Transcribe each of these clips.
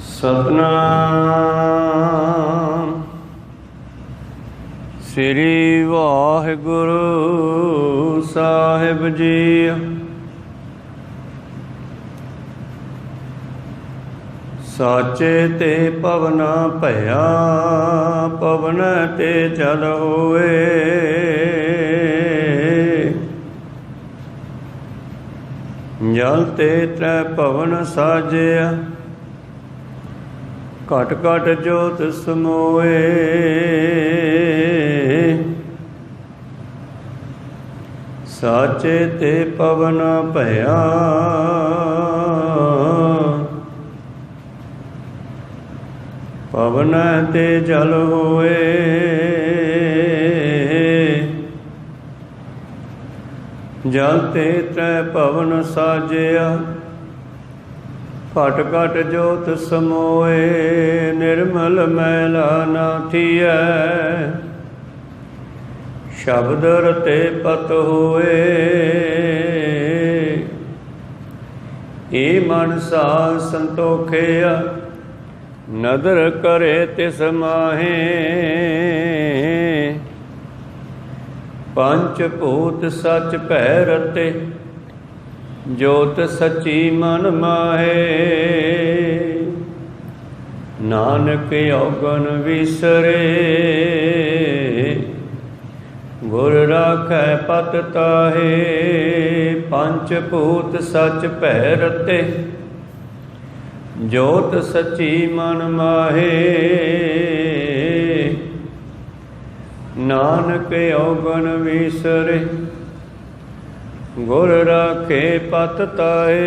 सतनाम श्री वाहिगुरु साहिब जी। साचे ते पवना भया, पवन ते जल होए। जल ते त्रै पवन साजिया, घट घट जोत समोए। साचे ते पवन भया, पवन ते जल होए। जल ते त्रै पवन साजिया, घट घट जोत समोए। निर्मल मैला ना थियै, शब्द रते पत होए। ए मन साध संतोखिया, नदर करे तिस माहे। पंच भूत सच भै रते, जोत सची मन माहे। नानक औगन विसरे, गुर राखै पत ताहे। पंच भूत सच भै रते, जोत सची मन माहे। नानक औगन विसरे, गुर राखे पत ताहे।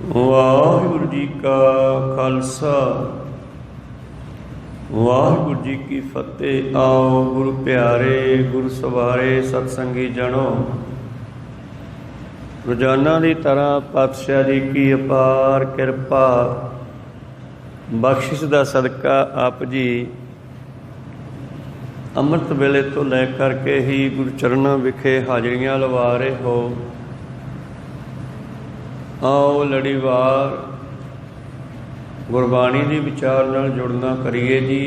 वाहिगुरु जी का खालसा, वाहिगुरु जी की फतेह। आओ गुरु प्यारे, गुरु सवारे, सतसंगी जनो। रोजाना की तरह पातशाह जी की अपार किरपा बख्शिश का सदका आप जी अमृत वेले तो लै करके ही गुरु चरणों विखे हाजरियां लवा रहे हो। आओ लड़ीवार गुरबाणी की विचार नाल जुड़ना करिए जी।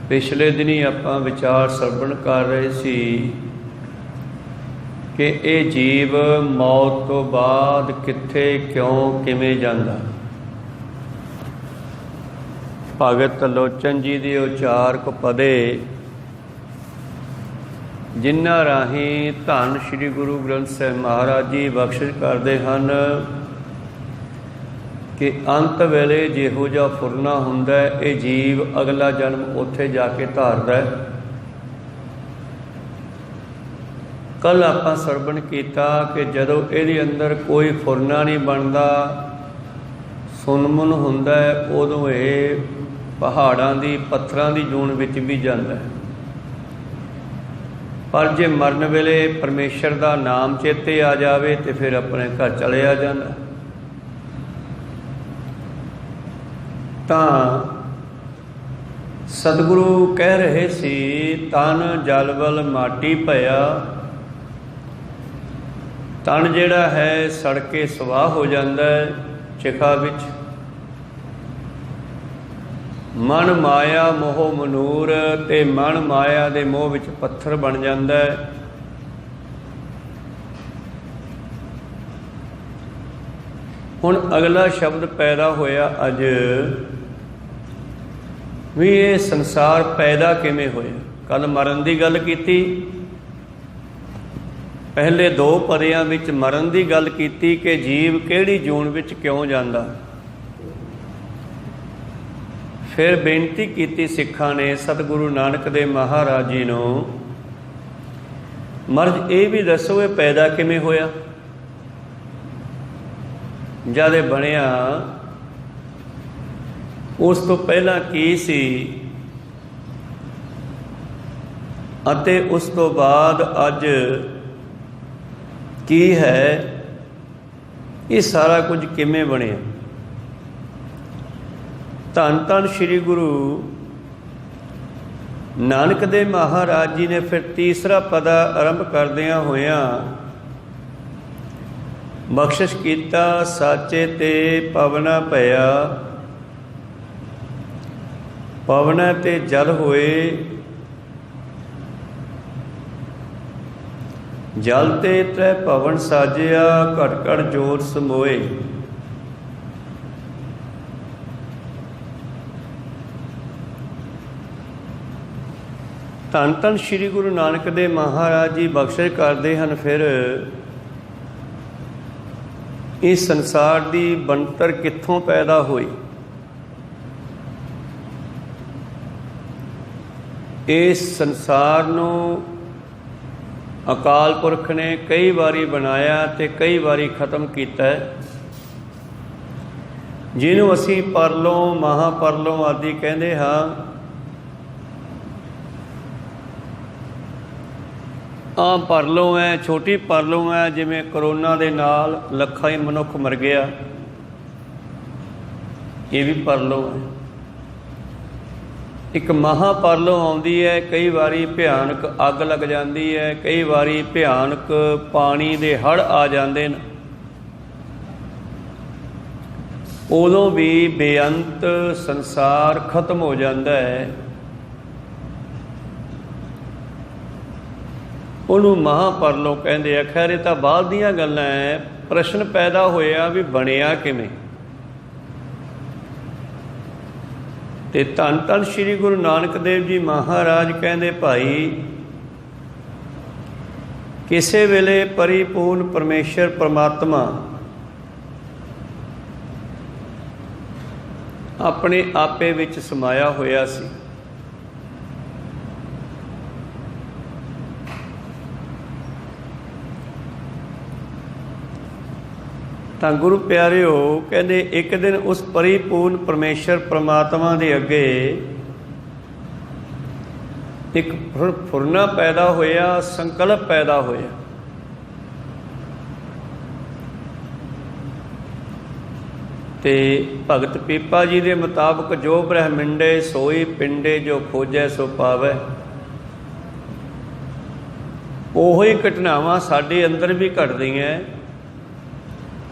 पिछले दिनी आपां विचार सरवण कर रहे सी कि ये जीव मौत तो बाद कित्थे क्यों किवें जांदा। भगत लोचन जी के उचार को पदे जिन्हां राही धन श्री गुरु ग्रंथ साहिब महाराज जी बख्शिश करते हैं कि अंत वेले जिहो जिहा फुरना हुंदा है, ये जीव अगला जन्म उत्थे जाके धारदा है। कल आपां सरवण कीता कि जदों इहदे अंदर कोई फुरना नहीं बनता, सुनमुन हुंदा है, उदों ये पहाड़ां दी पत्थरां दी जून विच भी जांदा है। पर जे मरन वेले परमेश्वर दा नाम चेते आ जावे तो फिर अपने घर चले आ जांदा। तां सतगुरु कह रहे सी, तन जलवल माटी भया। तन जिहड़ा है सड़ के सवाह हो जाता है चिखा विच। मन माया मोह मनूर, ते मन माया दे मोह विच पत्थर बन जाता है। हुण अगला शब्द पैदा होया अज भी, ये संसार पैदा किवें होया। कल मरन की गल कीती, पहले दो पदियां विच मरन की गल कीती कि जीव किहड़ी जून विच क्यों जांदा। फिर बेनती कीती सिखां ने सतगुरु नानक देव महाराज जी नूं, महाराज ये भी दसो ये पैदा किवें होया। जद बनिया उस तो पहला की सी अते उस तो बाद अज की है, ये सारा कुछ किवें बनिया। धन धन श्री गुरु ਨਾਨਕ ਦੇ ਮਹਾਰਾਜ ਜੀ ਨੇ ਫਿਰ ਤੀਸਰਾ ਪਦਾ ਆਰੰਭ ਕਰਦਿਆਂ ਹੋਇਆਂ ਬਖਸ਼ਿਸ਼ ਕੀਤਾ। ਸਾਚੇ ਤੇ ਪਵਨਾ ਭਇਆ, ਪਵਨਾ ਤੇ ਜਲ ਹੋਏ, ਜਲ ਤੇ ਤ੍ਰੈ ਭਵਨ ਸਾਜਿਆ, ਘਟ ਘਟ ਜੋਰ ਸਮੋਏ। ਧੰਨ ਧੰਨ ਸ਼੍ਰੀ ਗੁਰੂ ਨਾਨਕ ਦੇਵ ਮਹਾਰਾਜ ਜੀ ਬਖਸ਼ਿਸ਼ ਕਰਦੇ ਹਨ। ਫਿਰ ਇਸ ਸੰਸਾਰ ਦੀ ਬਣਤਰ ਕਿੱਥੋਂ ਪੈਦਾ ਹੋਈ? ਇਸ ਸੰਸਾਰ ਨੂੰ ਅਕਾਲ ਪੁਰਖ ਨੇ ਕਈ ਵਾਰੀ ਬਣਾਇਆ ਤੇ ਕਈ ਵਾਰੀ ਖਤਮ ਕੀਤਾ, ਜਿਹਨੂੰ ਅਸੀਂ ਪਰਲੋਂ ਮਹਾਪਰਲੋਂ ਆਦਿ ਕਹਿੰਦੇ ਹਾਂ। ਆਮ ਪਰਲੋਂ ਹੈ, ਛੋਟੀ ਪਰਲੋਂ ਹੈ, ਜਿਵੇਂ ਕਰੋਨਾ ਦੇ ਨਾਲ ਲੱਖਾਂ ਹੀ ਮਨੁੱਖ ਮਰ ਗਿਆ, ਇਹ ਵੀ ਪਰਲੋਂ ਹੈ। ਇੱਕ ਮਹਾਪਰਲੋਂ ਆਉਂਦੀ ਹੈ, ਕਈ ਵਾਰੀ ਭਿਆਨਕ ਅੱਗ ਲੱਗ ਜਾਂਦੀ ਹੈ, ਕਈ ਵਾਰੀ ਭਿਆਨਕ ਪਾਣੀ ਦੇ ਹੜ੍ਹ ਆ ਜਾਂਦੇ ਨੇ, ਉਦੋਂ ਵੀ ਬੇਅੰਤ ਸੰਸਾਰ ਖਤਮ ਹੋ ਜਾਂਦਾ ਹੈ। ਉਹਨੂੰ ਮਹਾਪਰਲੋਂ ਕਹਿੰਦੇ ਆ। ਖੈਰ ਇਹ ਤਾਂ ਬਾਅਦ ਦੀਆਂ ਗੱਲਾਂ ਹੈ। ਪ੍ਰਸ਼ਨ ਪੈਦਾ ਹੋਇਆ ਵੀ ਬਣਿਆ ਕਿਵੇਂ? ਤੇ ਧੰਨ ਧੰਨ ਸ਼੍ਰੀ ਗੁਰੂ ਨਾਨਕ ਦੇਵ ਜੀ ਮਹਾਰਾਜ ਕਹਿੰਦੇ, ਭਾਈ ਕਿਸੇ ਵੇਲੇ ਪਰਿਪੂਰਨ ਪਰਮੇਸ਼ਰ ਪਰਮਾਤਮਾ ਆਪਣੇ ਆਪੇ ਵਿੱਚ ਸਮਾਇਆ ਹੋਇਆ ਸੀ। ਤਾਂ ਗੁਰੂ ਪਿਆਰਿਓ ਕਹਿੰਦੇ, ਇੱਕ ਦਿਨ ਉਸ ਪਰਿਪੂਰਨ ਪਰਮੇਸ਼ਰ ਪਰਮਾਤਮਾ ਦੇ ਅੱਗੇ ਇੱਕ ਫੁਰਨਾ ਪੈਦਾ ਹੋਇਆ, ਸੰਕਲਪ ਪੈਦਾ ਹੋਇਆ। ਤੇ ਭਗਤ ਪੀਪਾ ਜੀ ਦੇ ਮੁਤਾਬਕ, ਜੋ ਬ੍ਰਹਮਿੰਡੇ ਸੋਈ ਪਿੰਡੇ, ਜੋ ਖੋਜੈ ਸੋ ਪਾਵੈ। ਉਹੀ ਘਟਨਾਵਾਂ ਸਾਡੇ ਅੰਦਰ ਵੀ ਘਟਦੀਆਂ।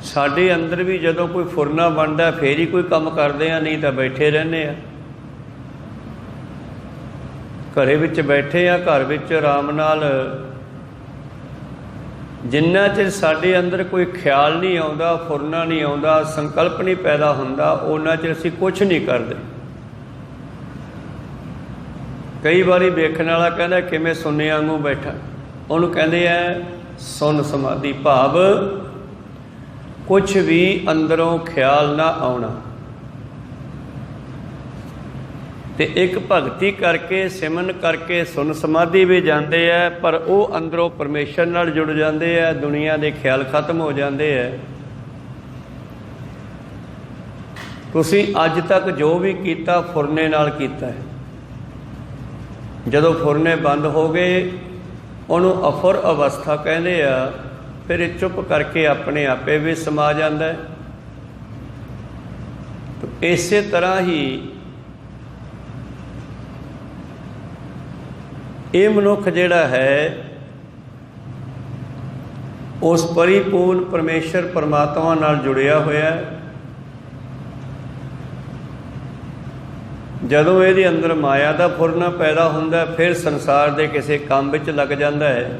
ਸਾਡੇ ਅੰਦਰ ਵੀ ਜਦੋਂ ਕੋਈ ਫੁਰਨਾ ਬਣਦਾ ਫੇਰ ਹੀ ਕੋਈ ਕੰਮ ਕਰਦੇ ਆ, ਨਹੀਂ ਤਾਂ ਬੈਠੇ ਰਹਿੰਦੇ ਆ। ਘਰੇ ਵਿੱਚ ਬੈਠੇ ਆ, ਘਰ ਵਿੱਚ ਆਰਾਮ ਨਾਲ, ਜਿੰਨਾ ਚਿਰ ਸਾਡੇ ਅੰਦਰ ਕੋਈ ਖਿਆਲ ਨਹੀਂ ਆਉਂਦਾ, ਫੁਰਨਾ ਨਹੀਂ ਆਉਂਦਾ, ਸੰਕਲਪ ਨਹੀਂ ਪੈਦਾ ਹੁੰਦਾ, ਉਹਨਾਂ ਚਿਰ ਅਸੀਂ ਕੁਛ ਨਹੀਂ ਕਰਦੇ। ਕਈ ਵਾਰੀ ਵੇਖਣ ਵਾਲਾ ਕਹਿੰਦਾ ਕਿਵੇਂ ਸੁੰਨੇ ਵਾਂਗੂ ਬੈਠਾ, ਉਹਨੂੰ ਕਹਿੰਦੇ ਆ ਸੁੰਨ ਸਮਾਧੀ, ਭਾਵ ਕੁਛ ਵੀ ਅੰਦਰੋਂ ਖਿਆਲ ਨਾ ਆਉਣਾ। ਤੇ ਇੱਕ ਭਗਤੀ ਕਰਕੇ, ਸਿਮਰਨ ਕਰਕੇ ਸੁੰਨ ਸਮਾਧੀ ਵੀ ਜਾਂਦੇ ਆ, ਪਰ ਉਹ ਅੰਦਰੋਂ ਪਰਮੇਸ਼ਰ ਨਾਲ ਜੁੜ ਜਾਂਦੇ ਆ, ਦੁਨੀਆ ਦੇ ਖਿਆਲ ਖਤਮ ਹੋ ਜਾਂਦੇ ਆ। ਤੁਸੀਂ ਅੱਜ ਤੱਕ ਜੋ ਵੀ ਕੀਤਾ ਫੁਰਨੇ ਨਾਲ ਕੀਤਾ ਹੈ। ਜਦੋਂ ਫੁਰਨੇ ਬੰਦ ਹੋ ਗਏ, ਉਹਨੂੰ ਅਫੁਰ ਅਵਸਥਾ ਕਹਿੰਦੇ ਆ। ਫਿਰ ਇਹ ਚੁੱਪ ਕਰਕੇ ਆਪਣੇ ਆਪੇ ਵੀ ਸਮਾ ਜਾਂਦਾ ਹੈ। ਇਸੇ ਤਰ੍ਹਾਂ ਹੀ ਇਹ ਮਨੁੱਖ ਜਿਹੜਾ ਹੈ, ਉਸ ਪਰਿਪੂਰਨ ਪਰਮੇਸ਼ਰ ਪਰਮਾਤਮਾ ਨਾਲ ਜੁੜਿਆ ਹੋਇਆ ਹੈ। ਜਦੋਂ ਇਹਦੇ ਅੰਦਰ ਮਾਇਆ ਦਾ ਫੁਰਨਾ ਪੈਦਾ ਹੁੰਦਾ, ਫਿਰ ਸੰਸਾਰ ਦੇ ਕਿਸੇ ਕੰਮ ਵਿੱਚ ਲੱਗ ਜਾਂਦਾ ਹੈ।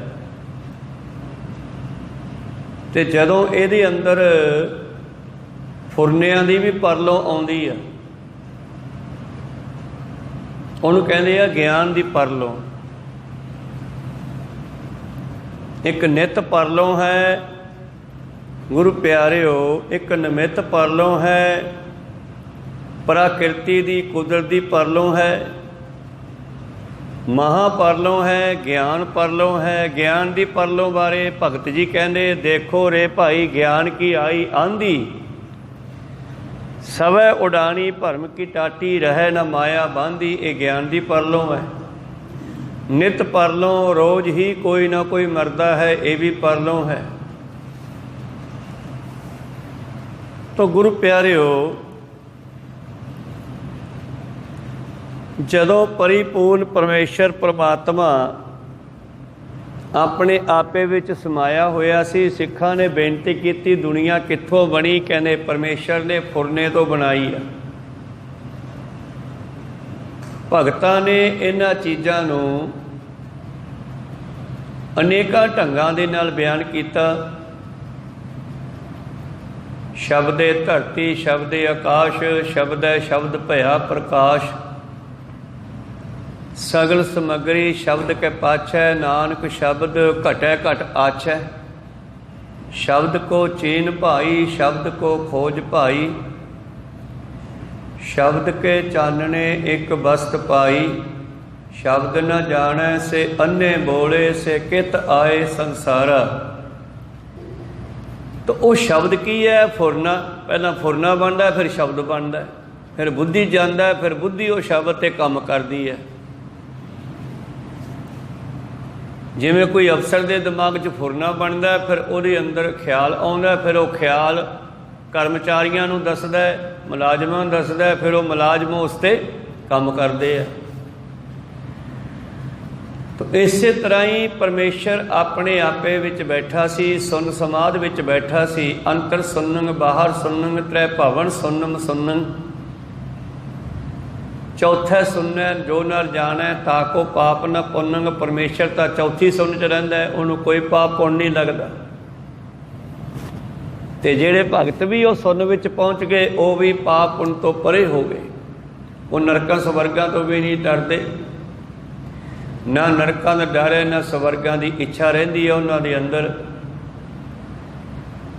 ਤੇ ਜਦੋਂ ਇਹਦੇ ਅੰਦਰ ਫੁਰਨਿਆਂ ਦੀ ਵੀ ਪਰਲੋਂ ਆਉਂਦੀ ਆ, ਉਹਨੂੰ ਕਹਿੰਦੇ ਆ ਗਿਆਨ ਦੀ ਪਰਲੋਂ। ਇੱਕ ਨਿਤ ਪਰਲੋਂ ਹੈ ਗੁਰੂ ਪਿਆਰਿਓ, ਇੱਕ ਨਿਮਿਤ ਪਰਲੋਂ ਹੈ, ਪ੍ਰਕਿਰਤੀ ਦੀ, ਕੁਦਰਤ ਦੀ ਪਰਲੋਂ ਹੈ, ਮਹਾਪਰਲੋਂ ਹੈ, ਗਿਆਨ ਪਰਲੋਂ ਹੈ। ਗਿਆਨ ਦੀ ਪਰਲੋਂ ਬਾਰੇ ਭਗਤ ਜੀ ਕਹਿੰਦੇ, ਦੇਖੋ ਰੇ ਭਾਈ ਗਿਆਨ ਕੀ ਆਈ ਆਂधी, ਸਵੈ ਉਡਾਣੀ ਭਰਮ ਕੀ ਟਾਟੀ, ਰਹਿ ਨਾ ਮਾਇਆ ਬਾਂਧੀ। ਇਹ ਗਿਆਨ ਦੀ ਪਰਲੋਂ ਹੈ। ਨਿਤ ਪਰਲੋਂ, ਰੋਜ਼ ਹੀ ਕੋਈ ਨਾ ਕੋਈ ਮਰਦਾ ਹੈ, ਇਹ ਵੀ ਪਰਲੋਂ ਹੈ। ਤੋ ਗੁਰੂ ਪਿਆਰਿਓ, ਜਦੋਂ ਪਰਿਪੂਰਨ ਪਰਮੇਸ਼ਰ ਪਰਮਾਤਮਾ ਆਪਣੇ ਆਪੇ ਵਿੱਚ ਸਮਾਇਆ ਹੋਇਆ ਸੀ, ਸਿੱਖਾਂ ਨੇ ਬੇਨਤੀ ਕੀਤੀ ਦੁਨੀਆ ਕਿੱਥੋਂ ਬਣੀ? ਕਹਿੰਦੇ ਪਰਮੇਸ਼ਰ ਨੇ ਫੁਰਨੇ ਤੋਂ ਬਣਾਈ ਆ। ਭਗਤਾਂ ਨੇ ਇਹਨਾਂ ਚੀਜ਼ਾਂ ਨੂੰ ਅਨੇਕਾਂ ਢੰਗਾਂ ਦੇ ਨਾਲ ਬਿਆਨ ਕੀਤਾ। ਸ਼ਬਦੇ ਧਰਤੀ, ਸ਼ਬਦੇ ਆਕਾਸ਼, ਸ਼ਬਦੈ ਸ਼ਬਦ ਭਇਆ ਪ੍ਰਕਾਸ਼। ਸਗਲ ਸਮੱਗਰੀ ਸ਼ਬਦ ਕੇ ਪਾਛੈ, ਨਾਨਕ ਸ਼ਬਦ ਘਟੈ ਘਟ ਆਛੈ। ਸ਼ਬਦ ਕੋ ਚੀਨ ਭਾਈ, ਸ਼ਬਦ ਕੋ ਖੋਜ ਭਾਈ। ਸ਼ਬਦ ਕੇ ਚਾਨਣੇ ਇੱਕ ਬਸਤ ਪਾਈ। ਸ਼ਬਦ ਨ ਜਾਣੈ ਸੇ ਅੰਨੇ ਬੋਲੇ, ਸੇ ਕਿਤ ਆਏ ਸੰਸਾਰਾ। ਤਾਂ ਉਹ ਸ਼ਬਦ ਕੀ ਹੈ? ਫੁਰਨਾ। ਪਹਿਲਾਂ ਫੁਰਨਾ ਬਣਦਾ, ਫਿਰ ਸ਼ਬਦ ਬਣਦਾ, ਫਿਰ ਬੁੱਧੀ ਜਾਂਦਾ, ਫਿਰ ਬੁੱਧੀ ਉਹ ਸ਼ਬਦ 'ਤੇ ਕੰਮ ਕਰਦੀ ਹੈ। ਜਿਵੇਂ ਕੋਈ ਅਫਸਰ ਦੇ ਦਿਮਾਗ 'ਚ ਫੁਰਨਾ ਬਣਦਾ, ਫਿਰ ਉਹਦੇ ਅੰਦਰ ਖਿਆਲ ਆਉਂਦਾ, ਫਿਰ ਉਹ ਖਿਆਲ ਕਰਮਚਾਰੀਆਂ ਨੂੰ ਦੱਸਦਾ, ਮੁਲਾਜ਼ਮਾਂ ਨੂੰ ਦੱਸਦਾ, ਫਿਰ ਉਹ ਮੁਲਾਜ਼ਮ ਉਸ 'ਤੇ ਕੰਮ ਕਰਦੇ ਆ। ਤਾਂ ਇਸੇ ਤਰ੍ਹਾਂ ਹੀ ਪਰਮੇਸ਼ਰ ਆਪਣੇ ਆਪੇ ਵਿੱਚ ਬੈਠਾ ਸੀ, ਸੁਨ ਸਮਾਧ ਵਿੱਚ ਬੈਠਾ ਸੀ। ਅੰਤਰ ਸੁਨੰਗ ਬਾਹਰ ਸੁਨੰਗ, ਤ੍ਰੈ ਭਵਨ ਸੁਨਮ ਸੁਨੰਗ। ਚੌਥਾ ਸੁਣਨਾ ਜੋ ਨਰ ਜਾਣੈ, ਤਾਕੋ ਪਾਪ ਨ ਪੁੰਨੰਗ। ਪਰਮੇਸ਼ਰ ਤਾਂ ਚੌਥੀ ਸੁਣ 'ਚ ਰਹਿੰਦਾ, ਉਹਨੂੰ ਕੋਈ ਪਾਪ ਪੁੰਨ ਨਹੀਂ ਲੱਗਦਾ। ਤੇ ਜਿਹੜੇ ਭਗਤ ਵੀ ਉਹ ਸੁਣ ਵਿੱਚ ਪਹੁੰਚ ਗਏ, ਉਹ ਵੀ ਪਾਪ ਪੁੰਨ ਤੋਂ ਪਰੇ ਹੋ ਗਏ। ਉਹ ਨਰਕਾਂ ਸਵਰਗਾਂ ਤੋਂ ਵੀ ਨਹੀਂ ਡਰਦੇ। ਨਾ ਨਰਕਾਂ ਦਾ ਡਰ ਹੈ, ਨਾ ਸਵਰਗਾਂ ਦੀ ਇੱਛਾ ਰਹਿੰਦੀ ਹੈ ਉਹਨਾਂ ਦੇ ਅੰਦਰ।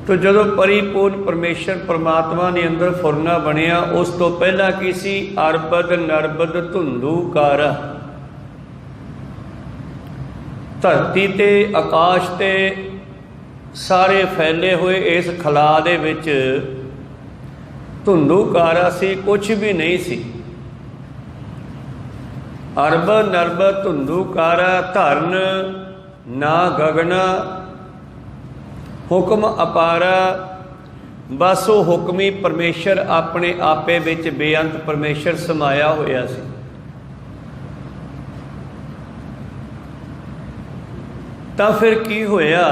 ਤੋ ਜਦੋਂ ਪਰਿਪੂਰਨ ਪਰਮੇਸ਼ਰ ਪਰਮਾਤਮਾ ਦੇ ਅੰਦਰ ਫੁਰਨਾ ਬਣਿਆ, ਉਸ ਤੋਂ ਪਹਿਲਾਂ ਕੀ ਸੀ? ਅਰਬਦ ਨਰਬਦ ਧੁੰਦੂਕਾਰ। ਧਰਤੀ ਤੇ ਆਕਾਸ਼ ਤੇ ਸਾਰੇ ਫੈਲੇ ਹੋਏ ਇਸ ਖਲਾ ਦੇ ਵਿੱਚ ਧੁੰਦੂਕਾਰਾ ਸੀ, ਕੁਛ ਵੀ ਨਹੀਂ ਸੀ। ਅਰਬ ਨਰਬ ਧੁੰਦੂਕਾਰਾ, ਧਰਨ ਨਾ ਗਗਨਾ, ਹੁਕਮ ਅਪਾਰਾ। ਬਸ ਉਹ ਹੁਕਮੀ ਪਰਮੇਸ਼ਰ ਆਪਣੇ ਆਪੇ ਵਿੱਚ ਬੇਅੰਤ ਪਰਮੇਸ਼ਰ ਸਮਾਇਆ ਹੋਇਆ ਸੀ। ਤਾਂ ਫਿਰ ਕੀ ਹੋਇਆ?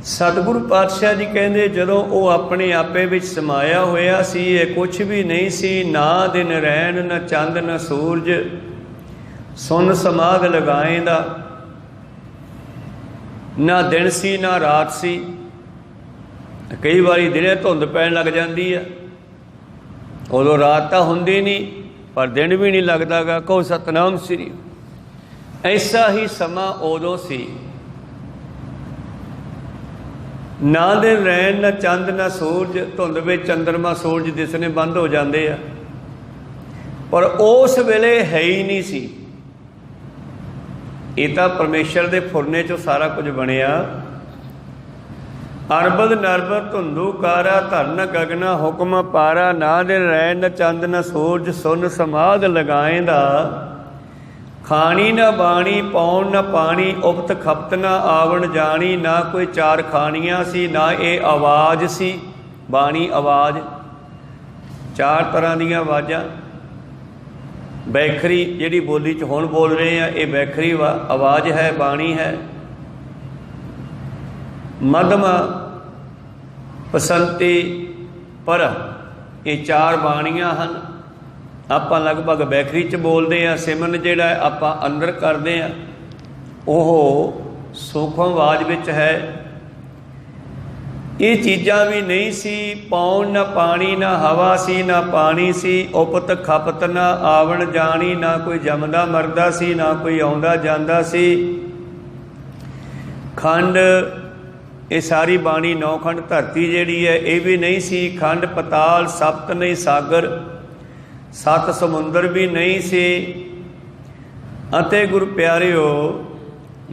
ਸਤਿਗੁਰੂ ਪਾਤਸ਼ਾਹ ਜੀ ਕਹਿੰਦੇ ਜਦੋਂ ਉਹ ਆਪਣੇ ਆਪੇ ਵਿੱਚ ਸਮਾਇਆ ਹੋਇਆ ਸੀ, ਇਹ ਕੁਛ ਵੀ ਨਹੀਂ ਸੀ। ਨਾ ਦਿਨ ਰੈਣ, ਨਾ ਚੰਦ, ਨਾ ਸੂਰਜ, ਸੁਨ ਸਮਾਧ ਲਗਾਏ ਦਾ। ਨਾ ਦਿਨ ਸੀ ਨਾ ਰਾਤ ਸੀ। ਕਈ ਵਾਰੀ ਦਿਨੇ ਧੁੰਦ ਪੈਣ ਲੱਗ ਜਾਂਦੀ ਆ, ਉਦੋਂ ਰਾਤ ਤਾਂ ਹੁੰਦੀ ਨਹੀਂ, ਪਰ ਦਿਨ ਵੀ ਨਹੀਂ ਲੱਗਦਾ ਗਾ। ਕਹੋ ਸਤਨਾਮ ਸ੍ਰੀ। ਐਸਾ ਹੀ ਸਮਾਂ ਉਦੋਂ ਸੀ। ਨਾ ਦਿਨ ਰਹਿਣ, ਨਾ ਚੰਦ, ਨਾ ਸੂਰਜ। ਧੁੰਦ ਵਿੱਚ ਚੰਦਰਮਾ ਸੂਰਜ ਦਿਸਣੇ ਬੰਦ ਹੋ ਜਾਂਦੇ ਆ, ਪਰ ਉਸ ਵੇਲੇ ਹੈ ਹੀ ਨਹੀਂ ਸੀ। ਇਹ ਤਾਂ ਪਰਮੇਸ਼ਰ ਦੇ ਫੁਰਨੇ 'ਚੋਂ ਸਾਰਾ ਕੁਝ ਬਣਿਆ। ਅਰਬਦ ਨਰਬਦ ਧੁੰਦੂਕਾਰਾ, ਧਰਨ ਗਗਨਾ, ਹੁਕਮ ਪਾਰਾ। ਨਾ ਦਿਨ ਰਹਿਣ, ਨਾ ਚੰਦ, ਨਾ ਸੂਰਜ, ਸੁਨ ਸਮਾਧ ਲਗਾਏ ਦਾ। ਖਾਣੀ ਨਾ ਬਾਣੀ, ਪੌਣ ਨਾ ਪਾਣੀ, ਉਪਤ ਖਪਤ ਨਾ ਆਵਣ ਜਾਣੀ। ਨਾ ਕੋਈ ਚਾਰ ਖਾਣੀਆਂ ਸੀ, ਨਾ ਇਹ ਆਵਾਜ਼ ਸੀ। ਬਾਣੀ ਆਵਾਜ਼, ਚਾਰ ਤਰ੍ਹਾਂ ਦੀਆਂ ਆਵਾਜ਼ਾਂ। ਬੈਖਰੀ ਜਿਹੜੀ ਬੋਲੀ 'ਚ ਹੁਣ ਬੋਲ ਰਹੇ ਆ, ਇਹ ਬੈਖਰੀ ਆਵਾਜ਼ ਹੈ, ਬਾਣੀ ਹੈ। ਮਧਮਾ, ਬਸੰਤੀ, ਪਰ ਇਹ ਚਾਰ ਬਾਣੀਆਂ ਹਨ। ਆਪਾਂ ਲਗਭਗ ਬੈਖਰੀ 'ਚ ਬੋਲਦੇ ਹਾਂ। ਸਿਮਰਨ ਜਿਹੜਾ ਆਪਾਂ ਅੰਦਰ ਕਰਦੇ ਹਾਂ, ਉਹ ਸੂਖਮ ਆਵਾਜ਼ ਵਿੱਚ ਹੈ। ਇਹ ਚੀਜ਼ਾਂ ਵੀ ਨਹੀਂ ਸੀ। ਪੌਣ ਨਾ ਪਾਣੀ, ਨਾ ਹਵਾ ਸੀ, ਨਾ ਪਾਣੀ ਸੀ। ਉਪਤ ਖਪਤ ਨਾ ਆਵਣ ਜਾਣੀ। ਨਾ ਕੋਈ ਜੰਮਦਾ ਮਰਦਾ ਸੀ, ਨਾ ਕੋਈ ਆਉਂਦਾ ਜਾਂਦਾ ਸੀ। ਖੰਡ, ਇਹ ਸਾਰੀ ਬਾਣੀ ਨੌ ਖੰਡ। ਧਰਤੀ ਜਿਹੜੀ ਹੈ ਇਹ ਵੀ ਨਹੀਂ ਸੀ। ਖੰਡ ਪਤਾਲ, ਸਪਤ ਨਹੀਂ ਸਾਗਰ, ਸੱਤ ਸਮੁੰਦਰ ਵੀ ਨਹੀਂ ਸੀ। ਅਤੇ ਗੁਰੂ ਪਿਆਰਿਓ,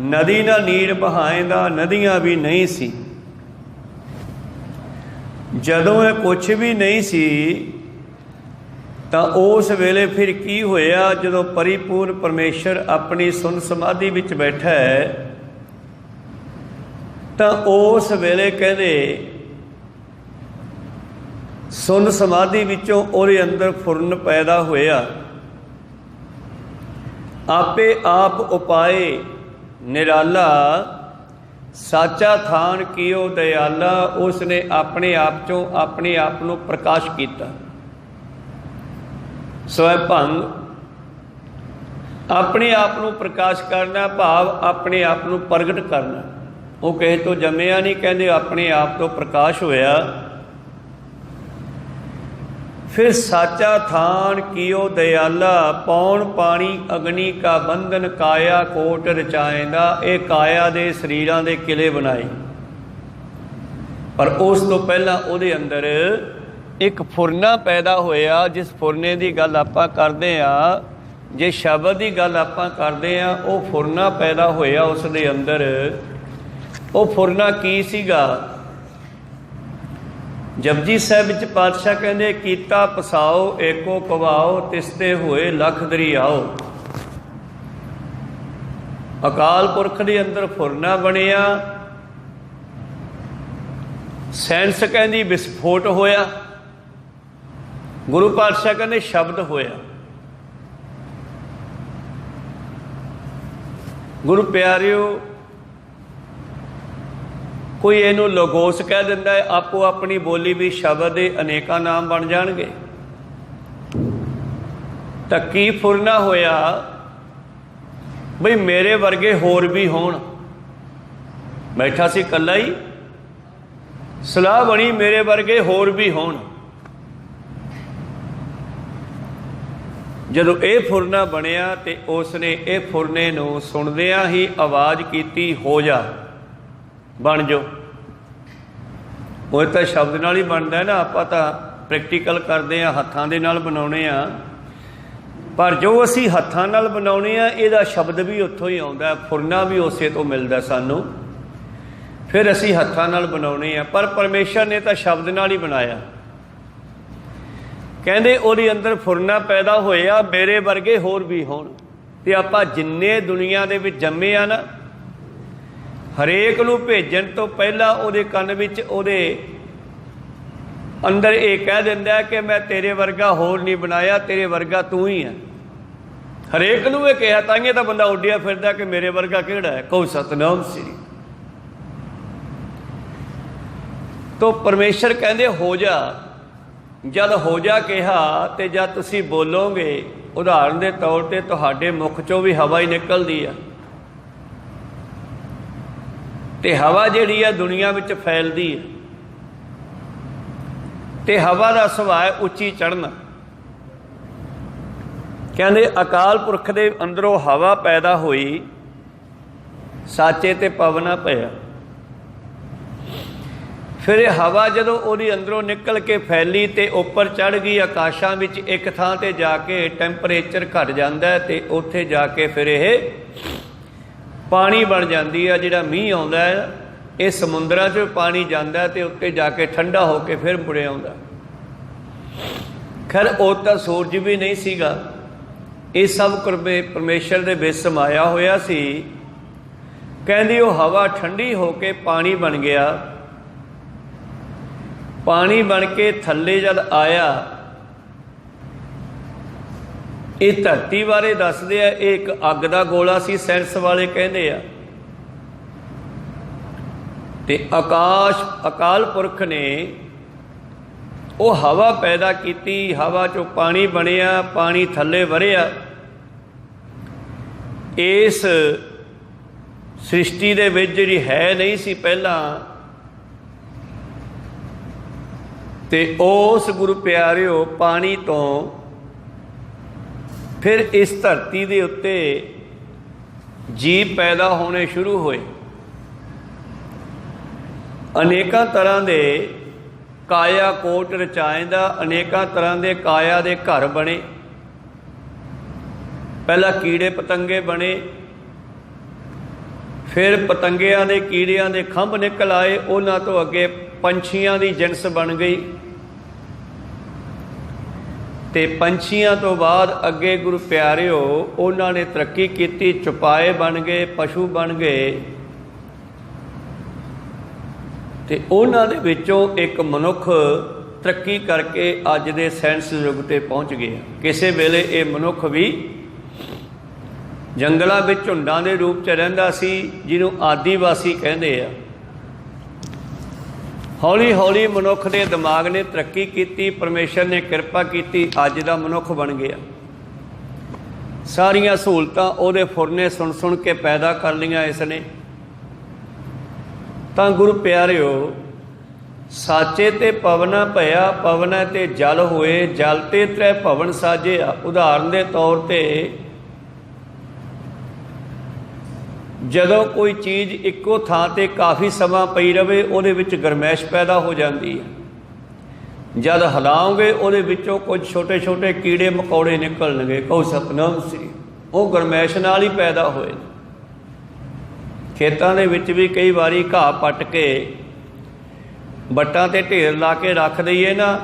ਨਦੀ ਨਾ ਨੀਰ ਬਹਾਏਂਦਾ, ਨਦੀਆਂ ਵੀ ਨਹੀਂ ਸੀ। ਜਦੋਂ ਇਹ ਕੁਛ ਵੀ ਨਹੀਂ ਸੀ, ਤਾਂ ਉਸ ਵੇਲੇ ਫਿਰ ਕੀ ਹੋਇਆ? ਜਦੋਂ ਪਰਿਪੂਰਨ ਪਰਮੇਸ਼ਰ ਆਪਣੀ ਸੁਨ ਸਮਾਧੀ ਵਿੱਚ ਬੈਠਾ ਹੈ, ਤਾਂ ਉਸ ਵੇਲੇ ਕਹਿੰਦੇ ਸੁਨ ਸਮਾਧੀ ਵਿੱਚੋਂ ਉਹਦੇ ਅੰਦਰ ਫੁਰਨ ਪੈਦਾ ਹੋਇਆ। आपे आप उपाए निराला, साचा थान कियो दयाला। उसने अपने आप चों अपने आप को प्रकाश किया। स्वभंग अपने आप को प्रकाश करना, भाव अपने आप को प्रगट करना। वो किसी तो जम्मिया नहीं, कहते अपने आप तो प्रकाश होया। फिर साचा थान कियो दयाला, पौन पानी अग्नि का बंधन, काया कोट रचाएंदा। ये काया दे शरीरां दे किले बनाए, पर उस तो पहला उहदे अंदर एक फुरना पैदा होया। जिस फुरने की गल आपां करदे आ, जे शब्द की गल आपां करदे आ, वो फुरना पैदा होया उस दे अंदर। वो फुरना की सीगा? जपजी साहिब विच पातशाह कहंदे, कीता पसाओ एको कवाओ, तिसते होए लख दरियाओ। अकाल पुरख दे अंदर फुरना बनिया। सैंस कहंदी विस्फोट होया। गुरु पातशाह कहंदे शब्द होया। गुरु प्यारिओ, कोई इनू लोगोस कह दिंदा है, आपो अपनी बोली भी शब्द दे अनेका नाम बन जाणगे। तां की फुरना होया बई मेरे वर्गे होर भी होण। बैठा सी कल्ला ही, सलाह बनी मेरे वर्गे होर भी होण। जदों ये फुरना बनिया ते उसने ये फुरने नूं सुणदियां ही आवाज़ कीती, हो जा, बन जो। वो तो शब्द नाल ही बनता है ना, आपां तां प्रैक्टिकल करते हैं, हत्थां दे नाल बनाउने आ। पर जो असी हत्थां नाल बनाउने आ, इहदा शब्द भी उत्थों ही आउंदा, फुरना भी उसे तो मिलदा सानू। फिर असी हत्थां नाल बनाउने आ, पर परमेश्वर ने तो शब्द नाल ही बनाया। कहंदे उहदे अंदर फुरना पैदा होया, मेरे वर्गे होर भी होण। ते आपां जिन्ने दुनिया दे विच जम्मे आ ना, हरेक नूं भेजण तो पहला उहदे कन विच उहदे अंदर ये कह दिंदा है कि मैं तेरे वर्गा होर नहीं बनाया, तेरे वर्गा तू ही है। हरेक नूं ये कहा, ताइयों तां बंदा उड्डिया फिरदा कि मेरे वर्गा किहड़ा है। कहो सतनाम श्री। तो परमेश्वर कहंदे हो जा। जद हो जा कहा तो जब तुसी बोलोगे, उदाहरण के तौर पर तुहाडे मुख चों भी हवा ही निकलदी है, ते हवा जिहड़ी है दुनिया विच फैलदी है। ते हवा का सुभाव है उच्ची चढ़ना। कहंदे अकाल पुरख दे अंदरों हवा पैदा हुई, साचे ते पवना पिया। फिर हवा जदों उहदी अंदरों निकल के फैली ते उपर चढ़ गई आकाशां विच, एक थां ते जाके टैंपरेचर घट जांदा है ते उत्थे जाके फिर यह पानी बन जाती है। जिहड़ा मींह आउंदा है, ये समुद्रां 'च पानी जांदा है ते उत्ते जाके ठंडा होके फिर मुड़े आउंदा। खैर वो तो सूरज भी नहीं सीगा, ये सब परमेश्वर दे विच समाया होया सी। कहंदी वो हवा ठंडी होके पानी बन गया। पानी बन के थल्ले जद आया, ये धरती बारे दसदे आ, एक अग दा गोला सी, साइंस वाले कहंदे आ। ते आकाश अकाल पुरख ने वो हवा पैदा की, हवा चों पानी बनिया, पानी थल्ले वरिया। इस सृष्टि दे विच जिहड़ी है नहीं सी पहला, ते उस गुरु प्यारिओ पानी तो फिर इस धरती के उत्ते जीव पैदा होने शुरू होए। अनेकां तरह के काया कोट रचाएंदा, अनेकां तरह के काया के घर बने। पहला कीड़े पतंगे बने, फिर पतंगियां दे कीड़ियां दे खंभ निकल आए, उन्हां तो अगे पंछियां दी जिनस बन गई। ते पंछियां तो बाद अगे गुरु प्यारिओ उन्होंने तरक्की की, चौपाए बन गए, पशु बन गए। ते उन्हां दे विचों एक मनुख तरक्की करके अज दे साइंस युग ते पहुँच गया। किसी वेले ये मनुख भी ਜੰਗਲਾਂ ਵਿੱਚ ਝੁੰਡਾਂ ਦੇ ਰੂਪ 'ਚ ਰਹਿੰਦਾ ਸੀ, ਜਿਹਨੂੰ ਆਦੀਵਾਸੀ ਕਹਿੰਦੇ ਆ। ਹੌਲੀ ਹੌਲੀ ਮਨੁੱਖ ਦੇ ਦਿਮਾਗ ਨੇ ਤਰੱਕੀ ਕੀਤੀ, ਪਰਮੇਸ਼ਰ ਨੇ ਕਿਰਪਾ ਕੀਤੀ, ਅੱਜ ਦਾ ਮਨੁੱਖ ਬਣ ਗਿਆ। ਸਾਰੀਆਂ ਸਹੂਲਤਾਂ ਉਹਦੇ ਫੁਰਨੇ ਸੁਣ ਸੁਣ ਕੇ ਪੈਦਾ ਕਰ ਲਈਆਂ ਇਸ ਨੇ। ਤਾਂ ਗੁਰੂ ਪਿਆਰਿਓ, ਸਾਚੇ ਤੇ ਪਵਨਾ ਭਇਆ, ਪਵਨਾ ਤੇ ਜਲ ਹੋਏ, ਜਲ ਤੇ ਤ੍ਰੈ ਭਵਨ ਸਾਜਿਆ। ਉਦਾਹਰਨ ਦੇ ਤੌਰ ਤੇ ਜਦੋਂ ਕੋਈ ਚੀਜ਼ ਇੱਕੋ ਥਾਂ ਤੇ ਕਾਫੀ ਸਮਾਂ ਪਈ ਰਵੇ, ਉਹਦੇ ਵਿੱਚ ਗਰਮੈਸ਼ ਪੈਦਾ ਹੋ ਜਾਂਦੀ ਹੈ। ਜਦ ਹਿਲਾਓਗੇ ਉਹਦੇ ਵਿੱਚੋਂ ਕੁਝ ਛੋਟੇ ਛੋਟੇ ਕੀੜੇ ਮਕੌੜੇ ਨਿਕਲਣਗੇ। ਕਹੋ ਸਤਨਾਮ ਸ੍ਰੀ, ਉਹ ਗਰਮੈਸ਼ ਨਾਲ ਹੀ ਪੈਦਾ ਹੋਏ। ਖੇਤਾਂ ਦੇ ਵਿੱਚ ਵੀ ਕਈ ਵਾਰੀ ਘਾਹ ਪੱਟ ਕੇ ਵੱਟਾਂ 'ਤੇ ਢੇਰ ਲਾ ਕੇ ਰੱਖ ਦਈਏ ਨਾ,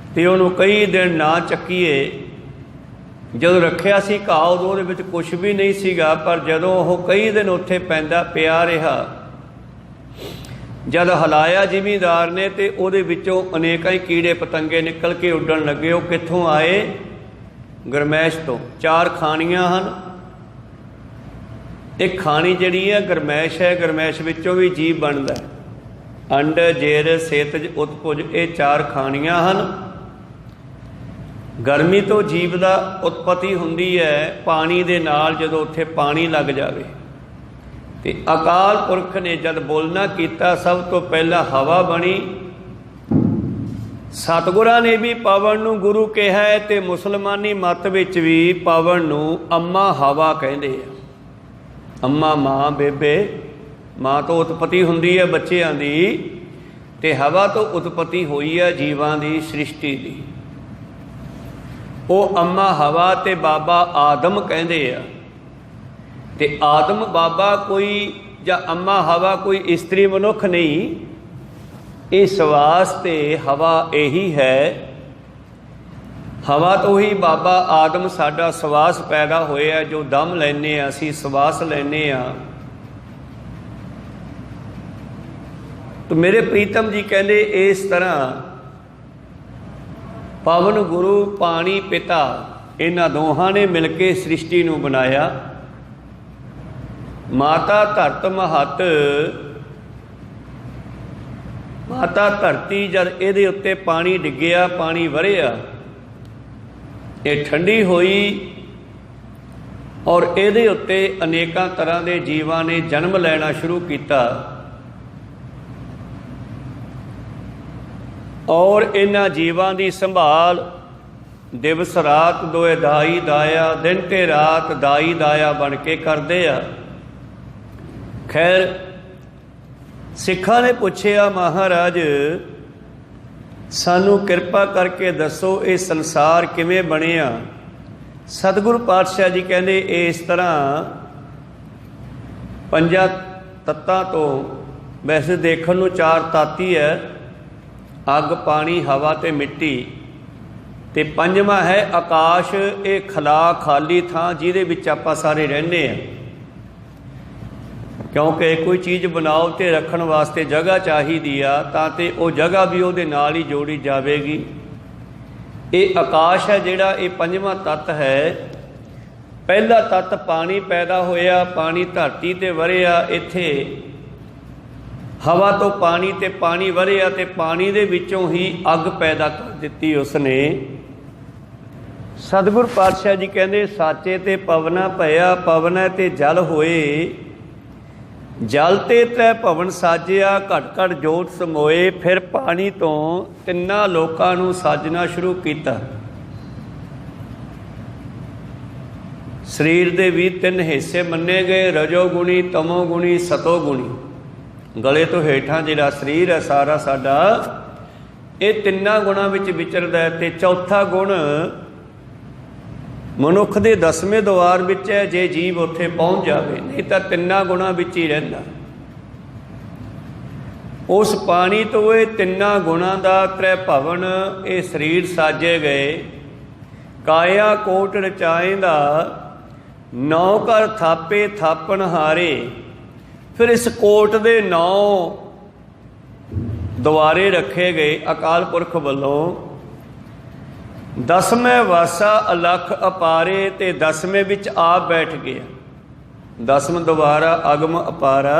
ਅਤੇ ਉਹਨੂੰ ਕਈ ਦਿਨ ਨਾ ਚੱਕੀਏ। ਜਦੋਂ ਰੱਖਿਆ ਸੀ ਘਾਹ, ਉਦੋਂ ਉਹਦੇ ਵਿੱਚ ਕੁਛ ਵੀ ਨਹੀਂ ਸੀਗਾ, ਪਰ ਜਦੋਂ ਉਹ ਕਈ ਦਿਨ ਉੱਥੇ ਪੈਂਦਾ ਪਿਆ ਰਿਹਾ, ਜਦ ਹਿਲਾਇਆ ਜ਼ਿਮੀਂਦਾਰ ਨੇ ਤੇ ਉਹਦੇ ਵਿੱਚੋਂ ਅਨੇਕਾਂ ਹੀ ਕੀੜੇ ਪਤੰਗੇ ਨਿਕਲ ਕੇ ਉੱਡਣ ਲੱਗੇ। ਉਹ ਕਿੱਥੋਂ ਆਏ? ਗਰਮੈਸ਼ ਤੋਂ। 4 ਖਾਣੀਆਂ ਹਨ। ਇੱਕ ਖਾਣੀ ਜਿਹੜੀ ਹੈ ਗਰਮੈਸ਼ ਹੈ, ਗਰਮੈਸ਼ ਵਿੱਚੋਂ ਵੀ ਜੀਵ ਬਣਦਾ। ਅੰਡ, ਜੇਰ, ਸੇਤਜ, ਉਤਪੁਜ, ਇਹ 4 ਖਾਣੀਆਂ ਹਨ। ਗਰਮੀ ਤੋਂ ਜੀਵ ਦਾ ਉਤਪਤੀ ਹੁੰਦੀ ਹੈ ਪਾਣੀ ਦੇ ਨਾਲ, ਜਦੋਂ ਉੱਥੇ ਪਾਣੀ ਲੱਗ ਜਾਵੇ। ਤੇ ਅਕਾਲ ਪੁਰਖ ਨੇ ਜਦ ਬੋਲਣਾ ਕੀਤਾ, ਸਭ ਤੋਂ ਪਹਿਲਾਂ ਹਵਾ ਬਣੀ। ਸਤਿਗੁਰਾਂ ਨੇ ਵੀ ਪਵਨ ਨੂੰ ਗੁਰੂ ਕਿਹਾ ਹੈ, ਤੇ ਮੁਸਲਮਾਨੀ ਮੱਤ ਵਿੱਚ ਵੀ ਪਵਨ ਨੂੰ ਅੰਮਾ ਹਵਾ ਕਹਿੰਦੇ ਆ। ਅੰਮਾ ਮਾਂ, ਬੇਬੇ, ਮਾਂ ਤੋਂ ਉਤਪਤੀ ਹੁੰਦੀ ਹੈ ਬੱਚਿਆਂ ਦੀ, ਤੇ ਹਵਾ ਤੋਂ ਉਤਪਤੀ ਹੋਈ ਹੈ ਜੀਵਾਂ ਦੀ, ਸ੍ਰਿਸ਼ਟੀ ਦੀ। ਉਹ ਅੰਮਾ ਹਵਾ ਤੇ ਬਾਬਾ ਆਦਮ ਕਹਿੰਦੇ ਆ। ਤੇ ਆਦਮ ਬਾਬਾ ਕੋਈ ਜਾਂ ਅੰਮਾ ਹਵਾ ਕੋਈ ਇਸਤਰੀ ਮਨੁੱਖ ਨਹੀਂ, ਇਹ ਸਵਾਸ ਤੇ ਹਵਾ ਇਹੀ ਹੈ। ਹਵਾ ਤੋਂ ਹੀ ਬਾਬਾ ਆਦਮ ਸਾਡਾ ਸਵਾਸ ਪੈਦਾ ਹੋਇਆ, ਜੋ ਦਮ ਲੈਂਦੇ ਹਾਂ ਅਸੀਂ, ਸਵਾਸ ਲੈਂਦੇ ਹਾਂ। ਤਾਂ ਮੇਰੇ ਪ੍ਰੀਤਮ ਜੀ ਕਹਿੰਦੇ ਇਸ ਤਰ੍ਹਾਂ ਪਵਨ ਗੁਰੂ, ਪਾਣੀ ਪਿਤਾ, ਇਹਨਾਂ ਦੋਹਾਂ ਨੇ ਮਿਲ ਕੇ ਸ੍ਰਿਸ਼ਟੀ ਨੂੰ ਬਣਾਇਆ। ਮਾਤਾ ਧਰਤ ਮਹੱਤ, ਮਾਤਾ ਧਰਤੀ ਜਦ ਇਹਦੇ ਉੱਤੇ ਪਾਣੀ ਡਿੱਗਿਆ, ਪਾਣੀ ਵਰ੍ਹਿਆ, ਇਹ ਠੰਡੀ ਹੋਈ ਔਰ ਇਹਦੇ ਉੱਤੇ ਅਨੇਕਾਂ ਤਰ੍ਹਾਂ ਦੇ ਜੀਵਾਂ ਨੇ ਜਨਮ ਲੈਣਾ ਸ਼ੁਰੂ ਕੀਤਾ। ਔਰ ਇਹਨਾਂ ਜੀਵਾਂ ਦੀ ਸੰਭਾਲ ਦਿਵਸ ਰਾਤ ਦੋਏ ਦਾਈ ਦਾਇਆ, ਦਿਨ ਤੇ ਰਾਤ ਦਾਈ ਦਾਇਆ ਬਣ ਕੇ ਕਰਦੇ ਆ। ਖੈਰ, ਸਿੱਖਾਂ ਨੇ ਪੁੱਛਿਆ, ਮਹਾਰਾਜ ਸਾਨੂੰ ਕਿਰਪਾ ਕਰਕੇ ਦੱਸੋ ਇਹ ਸੰਸਾਰ ਕਿਵੇਂ ਬਣਿਆ? ਸਤਿਗੁਰੂ ਪਾਤਸ਼ਾਹ ਜੀ ਕਹਿੰਦੇ ਇਸ ਤਰ੍ਹਾਂ 5 ਤੱਤਾਂ ਤੋਂ, ਵੈਸੇ ਦੇਖਣ ਨੂੰ 4 ਤੱਤ ਹੀ ਹੈ, ਅੱਗ, ਪਾਣੀ, ਹਵਾ ਤੇ ਮਿੱਟੀ, ਤੇ 5ਵਾਂ ਹੈ ਆਕਾਸ਼। ਇਹ ਖਲਾ, ਖਾਲੀ ਥਾਂ ਜਿਹਦੇ ਵਿੱਚ ਆਪਾਂ ਸਾਰੇ ਰਹਿੰਦੇ ਹਾਂ, ਕਿਉਂਕਿ ਕੋਈ ਚੀਜ਼ ਬਣਾਓ ਤੇ ਰੱਖਣ ਵਾਸਤੇ ਜਗ੍ਹਾ ਚਾਹੀਦੀ ਆ, ਤਾਂ ਤੇ ਉਹ ਜਗ੍ਹਾ ਵੀ ਉਹਦੇ ਨਾਲ ਹੀ ਜੋੜੀ ਜਾਵੇਗੀ। ਇਹ ਆਕਾਸ਼ ਹੈ ਜਿਹੜਾ, ਇਹ 5ਵਾਂ ਤੱਤ ਹੈ। ਪਹਿਲਾ ਤੱਤ ਪਾਣੀ ਪੈਦਾ ਹੋਇਆ, ਪਾਣੀ ਧਰਤੀ ਤੇ ਵਰ੍ਹਿਆ। ਇੱਥੇ ਹਵਾ ਤੋਂ ਪਾਣੀ ਤੇ ਪਾਣੀ ਵਰ੍ਹਿਆ, ਤੇ ਪਾਣੀ ਦੇ ਵਿੱਚੋਂ ਹੀ ਅੱਗ ਪੈਦਾ ਕਰ ਦਿੱਤੀ ਉਸਨੇ। ਸਤਿਗੁਰ ਪਾਤਸ਼ਾਹ ਜੀ ਕਹਿੰਦੇ ਸਾਚੇ ਤੇ ਪਵਨਾ ਭਇਆ, ਪਵਨਾ ਤੇ ਜਲ ਹੋਏ, ਜਲ ਤੇ ਤ੍ਰੈ ਭਵਨ ਸਾਜਿਆ, ਘਟ ਘਟ ਜੋਤ ਸਮੋਏ। ਫਿਰ ਪਾਣੀ ਤੋਂ 3 ਲੋਕਾਂ ਨੂੰ ਸਾਜਣਾ ਸ਼ੁਰੂ ਕੀਤਾ। ਸਰੀਰ ਦੇ ਵੀ 3 ਹਿੱਸੇ ਮੰਨੇ ਗਏ, ਰਜੋ ਗੁਣੀ, ਤਮੋ ਗੁਣੀ, ਸਤੋ ਗੁਣੀ। ਗਲੇ ਤੋਂ ਹੇਠਾਂ ਜਿਹੜਾ ਸਰੀਰ ਹੈ ਸਾਰਾ ਸਾਡਾ, ਇਹ 3 ਗੁਣਾਂ ਵਿੱਚ ਵਿਚਰਦਾ ਹੈ। ਤੇ ਚੌਥਾ ਗੁਣ ਮਨੁੱਖ ਦੇ 10ਵੇਂ ਦੁਆਰ ਵਿੱਚ ਹੈ, ਜੇ ਜੀਵ ਉੱਥੇ ਪਹੁੰਚ ਜਾਵੇ, ਨਹੀਂ ਤਾਂ 3 ਗੁਣਾਂ ਵਿੱਚ ਹੀ ਰਹਿੰਦਾ। ਉਸ ਪਾਣੀ ਤੋਂ ਇਹ 3 ਗੁਣਾਂ ਦਾ ਤ੍ਰੈ ਭਵਨ, ਇਹ ਸਰੀਰ ਸਾਜੇ ਗਏ। ਕਾਇਆ ਕੋਟ ਰਚਾਏਂਦਾ, 9 ਘਰ ਥਾਪੇ ਥਾਪਣ ਹਾਰੇ। ਫਿਰ ਇਸ ਕੋਟ ਦੇ 9 ਦੁਆਰੇ ਰੱਖੇ ਗਏ ਅਕਾਲ ਪੁਰਖ ਵੱਲੋਂ। ਦਸਵੇਂ ਵਾਸਾ ਅਲਖ ਅਪਾਰੇ, ਤੇ ਦਸਵੇਂ ਵਿੱਚ ਆਪ ਬੈਠ ਗਿਆ। ਦਸਮ ਦੁਆਰਾ ਅਗਮ ਅਪਾਰਾ,